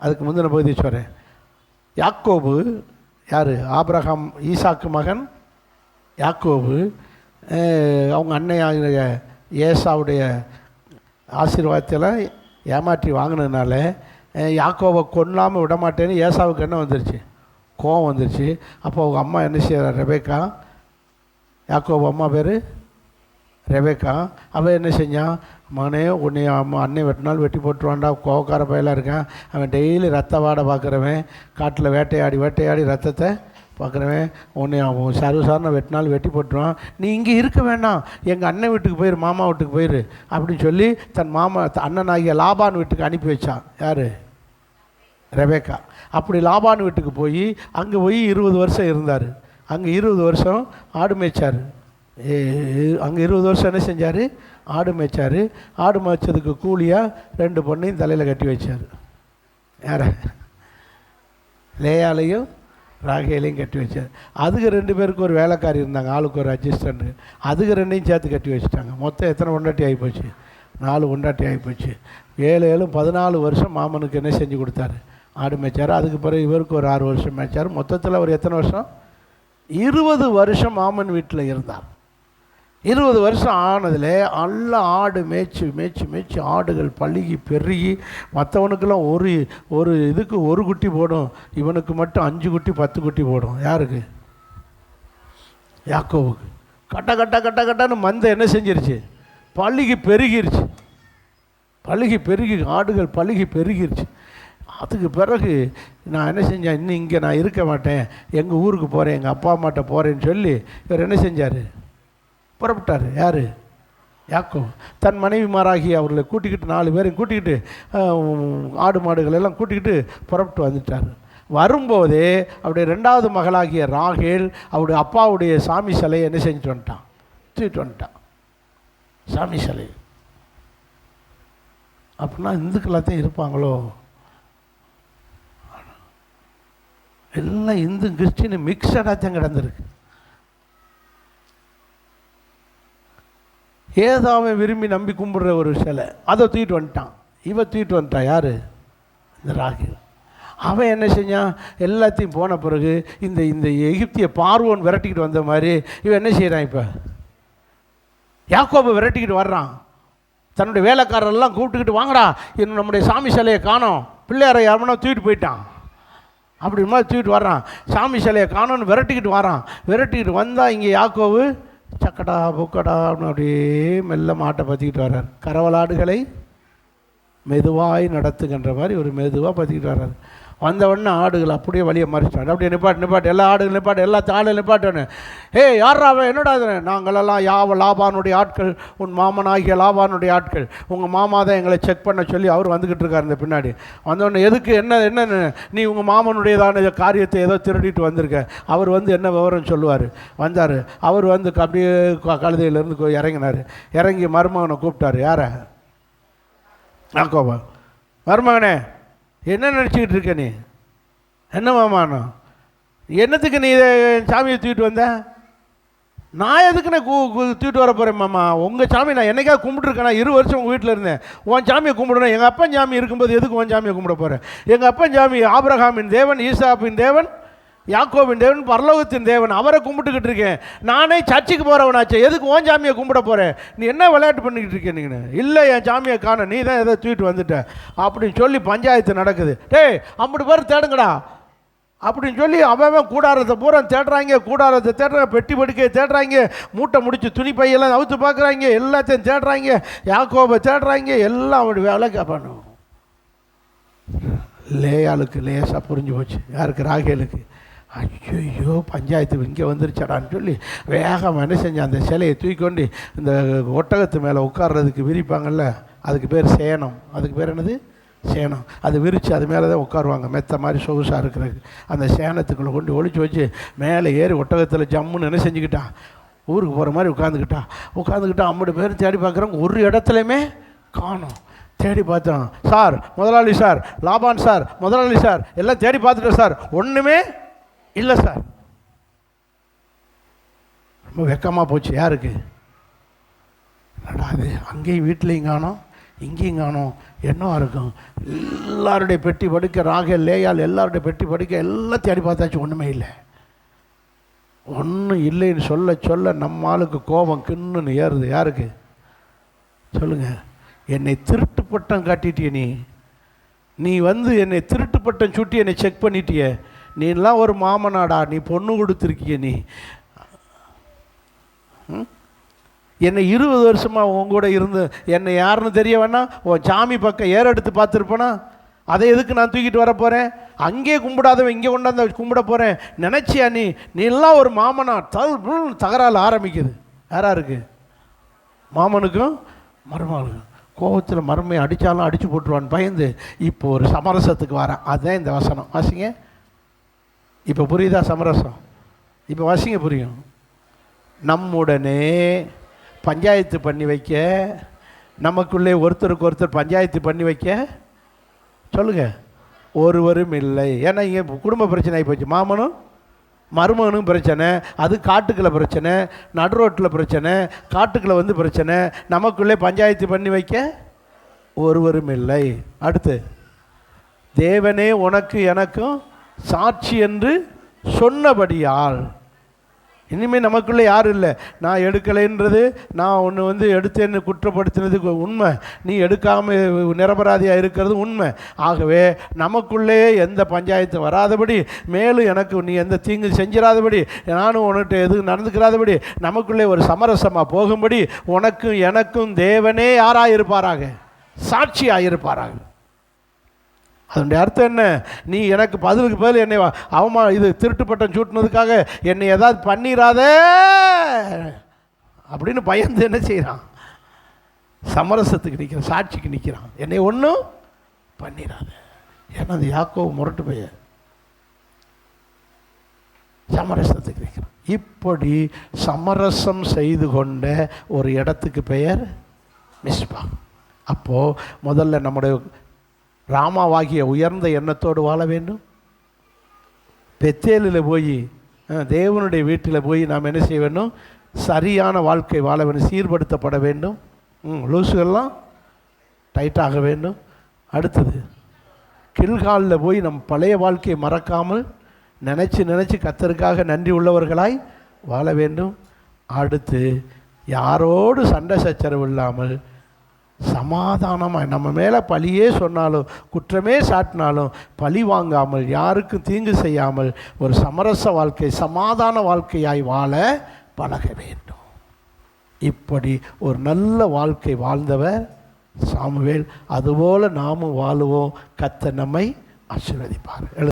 அதுக்கு முந்தின பகுதி சொல்கிறேன். யாக்கோபு யார்? ஆபிரகாம் ஈசாக்கு மகன் யாக்கோபு. அவங்க அன்னையாக ஏசாவுடைய ஆசீர்வாதத்தெல்லாம் ஏமாற்றி வாங்கினதுனால யாக்கோவை கொல்லாமல் விட மாட்டேன்னு ஏசாவுக்கு என்ன வந்துருச்சு? கோவம் வந்துருச்சு. அப்போ அவங்க அம்மா என்ன செய்கிறார்? ரெபேக்கா. யாக்கோபு அம்மா பேர் ரெபேக்கா. அவன் என்ன செஞ்சான்? மகனே உன்னை அம்மா அன்னை வெட்டினால் வெட்டி போட்டுருவான்டா, கோவக்கார பயலாக இருக்கான், அவன் டெய்லி ரத்த வாடை பார்க்குறவன், காட்டில் வேட்டையாடி ரத்தத்தை பார்க்குறவன், உன்னை அவன் சர்வசாரண வெட்டினால் வெட்டி போட்டுருவான், நீ இங்கே இருக்க வேண்டாம், எங்கள் அண்ணன் வீட்டுக்கு போயிரு, மாமா வீட்டுக்கு போயிரு அப்படின்னு சொல்லி தன் அண்ணனாகிய லாபான் வீட்டுக்கு அனுப்பி வச்சான். யார்? ரெபேக்கா. அப்படி லாபான் வீட்டுக்கு போய் அங்கே போய் 20 வருஷம் இருந்தார். அங்கே 20 வருஷம் ஆடு மேய்ச்சார். அங்கே 20 வருஷம் என்ன செஞ்சார்? ஆடு மேய்ச்சார். ஆடு மேய்ச்சதுக்கு கூலியாக 2 பொண்ணையும் தலையில் கட்டி வச்சார். யார? லேயாலையும் ராகேலையும் கட்டி வச்சார். அதுக்கு 2 பேருக்கு ஒரு வேலைக்காரி இருந்தாங்க, ஆளுக்கு ஒரு அட்ஜஸ்டண்ட்டு. அதுக்கு 2ஐயும் சேர்த்து கட்டி வச்சுட்டாங்க. மொத்தம் எத்தனை பொண்டாட்டி ஆகிப்போச்சு? 4 பொண்டாட்டி ஆகிப்போச்சு. 7 14 வருஷம் மாமனுக்கு என்ன செஞ்சு கொடுத்தாரு? ஆடு மேய்ச்சார். அதுக்கு பிறகு இவருக்கு ஒரு 6 வருஷம் மேய்ச்சார். மொத்தத்தில் ஒரு எத்தனை வருஷம்? 20 வருஷம் மாமன் வீட்டில் இருந்தார். 20 வருஷம் ஆனதில் நல்லா ஆடு மேய்ச்சி ஆடுகள் பழுகி பெருகி மற்றவனுக்கெல்லாம் ஒரு இதுக்கு 1 குட்டி போடும், இவனுக்கு மட்டும் 5 குட்டி 10 குட்டி போடும். யாருக்கு? யாக்கோவுக்கு. கட்டன்னு மந்தை என்ன செஞ்சிருச்சு? பழுகி பெருகிருச்சு. ஆடுகள் பழுகி பெருகிருச்சு. அதுக்கு பிறகு நான் என்ன செஞ்சேன்? இன்னும் இங்கே நான் இருக்க மாட்டேன், எங்கள் ஊருக்கு போகிறேன், எங்கள் அப்பா அம்மாட்ட போகிறேன்னு சொல்லி இவர் என்ன செஞ்சார்? புறப்பட்டார். யார்? யாக்கோபு தன் மனைவிமாராகி அவர்களை கூட்டிக்கிட்டு 4 பேரையும் கூட்டிக்கிட்டு ஆடு மாடுகள் எல்லாம் கூட்டிக்கிட்டு புறப்பட்டு வந்துட்டார். வரும்போதே அவருடைய 2வது மகளாகிய ராகேல் அவருடைய அப்பாவுடைய சாமி சிலையை என்ன செஞ்சுட்டு வந்துட்டான், தூக்கிட்டு வந்துட்டான். சாமி சிலை அப்படின்னா இந்துக்களாக இருப்பாங்களோ? எல்லாம் இந்து கிறிஸ்டின் மிக்சடாக தான் கிடந்திருக்கு. ஏதோ அவன் விரும்பி நம்பி கும்பிடுற ஒரு சிலை, அதை தூக்கிட்டு வந்துட்டான். தூக்கிட்டு வந்துட்டான் யார்? இந்த ராகேல். அவன் என்ன செஞ்சான், எல்லாத்தையும் போன பிறகு இந்த இந்த எகிப்திய பார்வோன் விரட்டிக்கிட்டு வந்த மாதிரி இவன் என்ன செய்கிறான், இப்போ யாக்கோபை விரட்டிக்கிட்டு வர்றான். தன்னுடைய வேலைக்காரரெல்லாம் கூப்பிட்டுக்கிட்டு, வாங்கடா இன்னும் நம்முடைய சாமி சிலையை காணோம், பிள்ளையாரை யாருன்னா தூக்கிட்டு போயிட்டான் அப்படி மாதிரி தூக்கிட்டு வர்றான். சாமி சிலையை காணோன்னு விரட்டிக்கிட்டு வரான். விரட்டிக்கிட்டு வந்தால் இங்கே யாக்கோபு சக்கடா புக்கடா அப்படியே மெல்ல மாட்டை பற்றிக்கிட்டு வர்றார். கரவலாடுகளை மெதுவாய் நடத்துகின்ற மாதிரி ஒரு மெதுவாக பற்றிக்கிட்டு வர்றாரு. வந்தவுடனே ஆடுகள் அப்படியே வழியை மறைச்சிட்டாங்க. அப்படியே நிப்பாட்டு எல்லா ஆடுகள் நிப்பாட்டு, எல்லா ஆடுகள் நிப்பாட்டோன்னு. யாரா அவன், என்னடா இது? நாங்களெல்லாம் லாபானுடைய ஆட்கள், உன் மாமனாகிய லாபானுடைய ஆட்கள், உங்கள் மாமா தான் எங்களை செக் பண்ண சொல்லி அவர் வந்துக்கிட்டு இருக்கார் இந்த பின்னாடி. வந்தோடனே எதுக்கு, என்னென்னு நீ உங்கள் மாமனுடையதான காரியத்தை ஏதோ திருடிட்டு வந்திருக்க. அவர் என்ன விவரம் சொல்லுவார். வந்தார். அவர் அப்படியே கழுதையிலேருந்து இறங்கினார். இறங்கி மருமகனை கூப்பிட்டார். யாரை? யாக்கோபா. மருமகனே, என்ன நினச்சிக்கிட்டு இருக்க நீ? என்ன மாமானோ, என்னத்துக்கு நீ சாமியை தூக்கிட்டு வந்த? நான் எதுக்குண்ணே தூக்கிட்டு வர போகிறேன் மாமா? உங்கள் சாமி நான் என்னைக்காக கும்பிட்டுருக்கேன். நான் 20 வருஷம் உங்கள் வீட்டில் இருந்தேன். உன் சாமியை கும்பிடணும். எங்கள் அப்பன் சாமி இருக்கும்போது எதுக்கு உன் சாமியை கும்பிட போகிறேன்? எங்கள் அப்பன் சாமி ஆபிரகாமின் தேவன், ஈசாப்பின் தேவன், யாக்கோபின் தேவன், பரலோகத்தின் தேவன், அவரை கும்பிட்டுக்கிட்டு இருக்கேன். நானே சர்ச்சுக்கு போகிறவனாச்சே, எதுக்கு ஓன் சாமியை கும்பிட போகிறேன்? நீ என்ன விளையாட்டு பண்ணிக்கிட்டு இருக்கேன் நீங்கள்? இல்லை, என் சாமியை காண, நீ தான் எதை தூக்கிட்டு வந்துட்ட அப்படின்னு சொல்லி பஞ்சாயத்து நடக்குது. டேய் 50 பேர் தேடுங்கடா அப்படின்னு சொல்லி அவன் கூடாரத்தை பூரா தேடுறாங்க. கூடாரத்தை தேடுறாங்க, பெட்டி படுக்கையை தேடுறாங்க, மூட்டை முடிச்சு துணி பையெல்லாம் அவுத்து பார்க்குறாங்க, எல்லாத்தையும் தேடுறாங்க, யாக்கோபை தேடுறாங்க. எல்லாம் அவருடைய வேலை பண்ணும். லேயாளுக்கு லேசாக புரிஞ்சு போச்சு. யாருக்கு? ராகேலுக்கு. ஐயோ பஞ்சாயத்து இங்கே வந்துருச்சாடான்னு சொல்லி வேகம் என்ன செஞ்சான், அந்த சிலையை தூக்கிக்கொண்டு இந்த ஒட்டகத்து மேலே உட்கார்றதுக்கு விரிப்பாங்கள்ல, அதுக்கு பேர் சேனம். அதுக்கு பேர் என்னது? சேனம். அது விரித்து அது மேலே தான் உட்காருவாங்க, மெத்த மாதிரி சொகுசாக இருக்கிறது. அந்த சேனத்துக்குள்ளே கொண்டு ஒழிச்சு வச்சு மேலே ஏறி ஒட்டகத்தில் ஜம்முன்னு என்ன செஞ்சுக்கிட்டான், ஊருக்கு போகிற மாதிரி உட்காந்துக்கிட்டான். 50 பேர் தேடி பார்க்குறவங்க ஒரு இடத்துலையுமே காணோம். தேடி பார்த்தோம். சார் முதலாளி, சார் லாபான், சார் முதலாளி, சார் எல்லாம் தேடி பார்த்துட்டேன் சார், ஒன்றுமே இல்லை சார். ரொம்ப வெக்கமாக போச்சு. யாருக்கு? அது அங்கேயும் வீட்லேயும் காணோம், இங்கேயும் காணோம். என்னவா இருக்கும்? எல்லாருடைய பெட்டி படுக்க, ராகேல், லேயால் எல்லாருடைய பெட்டி படுக்க எல்லாம் தேடி பார்த்தாச்சு, ஒன்றுமே இல்லை. ஒன்றும் இல்லைன்னு சொல்ல சொல்ல நம்ம ஆளுக்கு கோபம் கிண்ணுன்னு ஏறுது. யாருக்கு? சொல்லுங்கள். என்னை திருட்டு பட்டம் காட்டிட்டிய நீ என்னை திருட்டு பட்டம் சுட்டி என்னை செக் பண்ணிட்டிய. நீலாம் ஒரு மாமனாடா, நீ பொண்ணு கொடுத்துருக்கிய. நீ என்னை 20 வருஷமாக உன் கூட இருந்து என்னை யாருன்னு தெரிய வேணா, உன் சாமி பக்கம் ஏறெடுத்து பார்த்துருப்பேனா? அதை எதுக்கு நான் தூக்கிட்டு வர போகிறேன்? அங்கேயே கும்பிடாதவன் இங்கே கொண்டாந்து கும்பிட போகிறேன் நினச்சியா? நீலாம் ஒரு மாமனா? தகராறு ஆரம்பிக்குது. யாரா இருக்கு? மாமனுக்கும் மருமகளுக்கும். கோபத்தில் மருமையை அடித்தாலும் அடித்து போட்டுருவான்னு பயந்து இப்போ ஒரு சமரசத்துக்கு வரேன். அதுதான் இந்த வசனம். வாசிங்க. இப்போ புரியுதா சமரசம்? இப்போ வாசிங்க, புரியும். நம்முடனே பஞ்சாயத்து பண்ணி வைக்க, நமக்குள்ளே ஒருத்தருக்கு ஒருத்தர் பஞ்சாயத்து பண்ணி வைக்க சொல்லுங்கள், ஒருவரும் இல்லை. ஏன்னா இங்கே குடும்ப பிரச்சனை ஆகி போச்சு. மாமனும் மருமகனும் பிரச்சனை, அது காட்டுக்குள்ள பிரச்சனை, நடு ரோட்டில் பிரச்சனை, காட்டுக்குள்ள பிரச்சனை. நமக்குள்ளே பஞ்சாயத்து பண்ணி வைக்க ஒருவரும் இல்லை. அடுத்து, தேவனே உனக்கு எனக்கும் சாட்சி என்று சொன்னபடியால். இனிமேல் நமக்குள்ளே யாரும் இல்லை. நான் எடுக்கலைன்றது, நான் ஒன்று எடுத்தேன்னு குற்றப்படுத்தினதுக்கு உண்மை, நீ எடுக்காமல் நிரபராதியாக இருக்கிறது உண்மை. ஆகவே நமக்குள்ளே எந்த பஞ்சாயத்தும் வராதபடி, மேலும் எனக்கு நீ எந்த தீங்கு செஞ்சிடாதபடி, நானும் உன்கிட்ட எதுவும் நடந்துக்கிறாதபடி, நமக்குள்ளே ஒரு சமரசமாக போகும்படி உனக்கும் எனக்கும் தேவனே யாராக இருப்பாராக? சாட்சியாக இருப்பாராக. அதனுடைய அர்த்தம் என்ன? நீ எனக்கு பதிலுக்கு பதில் என்னை இது திருட்டு பட்டம் சூட்டினதுக்காக என்னை ஏதாவது பண்ணிடாத அப்படின்னு பயந்து என்ன செய்கிறான்? சமரசத்துக்கு நிற்கிறான், சாட்சிக்கு நிற்கிறான். என்னை ஒன்றும் பண்ணிடாத. ஏன்னா அந்த யாக்கோபு முரட்டு பையன் சமரசத்துக்கு நிற்கிறான். இப்படி சமரசம் செய்து கொண்ட ஒரு இடத்துக்கு பெயர் மிஸ்பா. அப்போது முதல்ல நம்முடைய ராமாவாகிய உயர்ந்த எண்ணத்தோடு வாழ வேண்டும். பெத்தேலில் போய் தேவனுடைய வீட்டில் போய் நாம் என்ன செய்ய வேண்டும்? சரியான வாழ்க்கை வாழ வேண்டும், சீர்படுத்தப்பட வேண்டும். லூசுகள்லாம் டைட்டாக வேண்டும். அடுத்தது கில்காலில் போய் நம் பழைய வாழ்க்கையை மறக்காமல் நினச்சி கர்த்தருக்காக நன்றி உள்ளவர்களாய் வாழ வேண்டும். அடுத்து யாரோடு சண்டை சச்சரவு இல்லாமல் சமாதானமாக, நம்ம மேலே பழியே சொன்னாலும் குற்றமே சாட்டினாலும் பழி வாங்காமல், யாருக்கும் தீங்கு செய்யாமல் ஒரு சமரச வாழ்க்கை, சமாதான வாழ்க்கையாய் வாழ பழக வேண்டும். இப்படி ஒரு நல்ல வாழ்க்கை வாழ்ந்தவர் சாமுவேல். அதுபோல் நாமும் வாழுவோம். கர்த்தர் நம்மை ஆசீர்வதிப்பார்.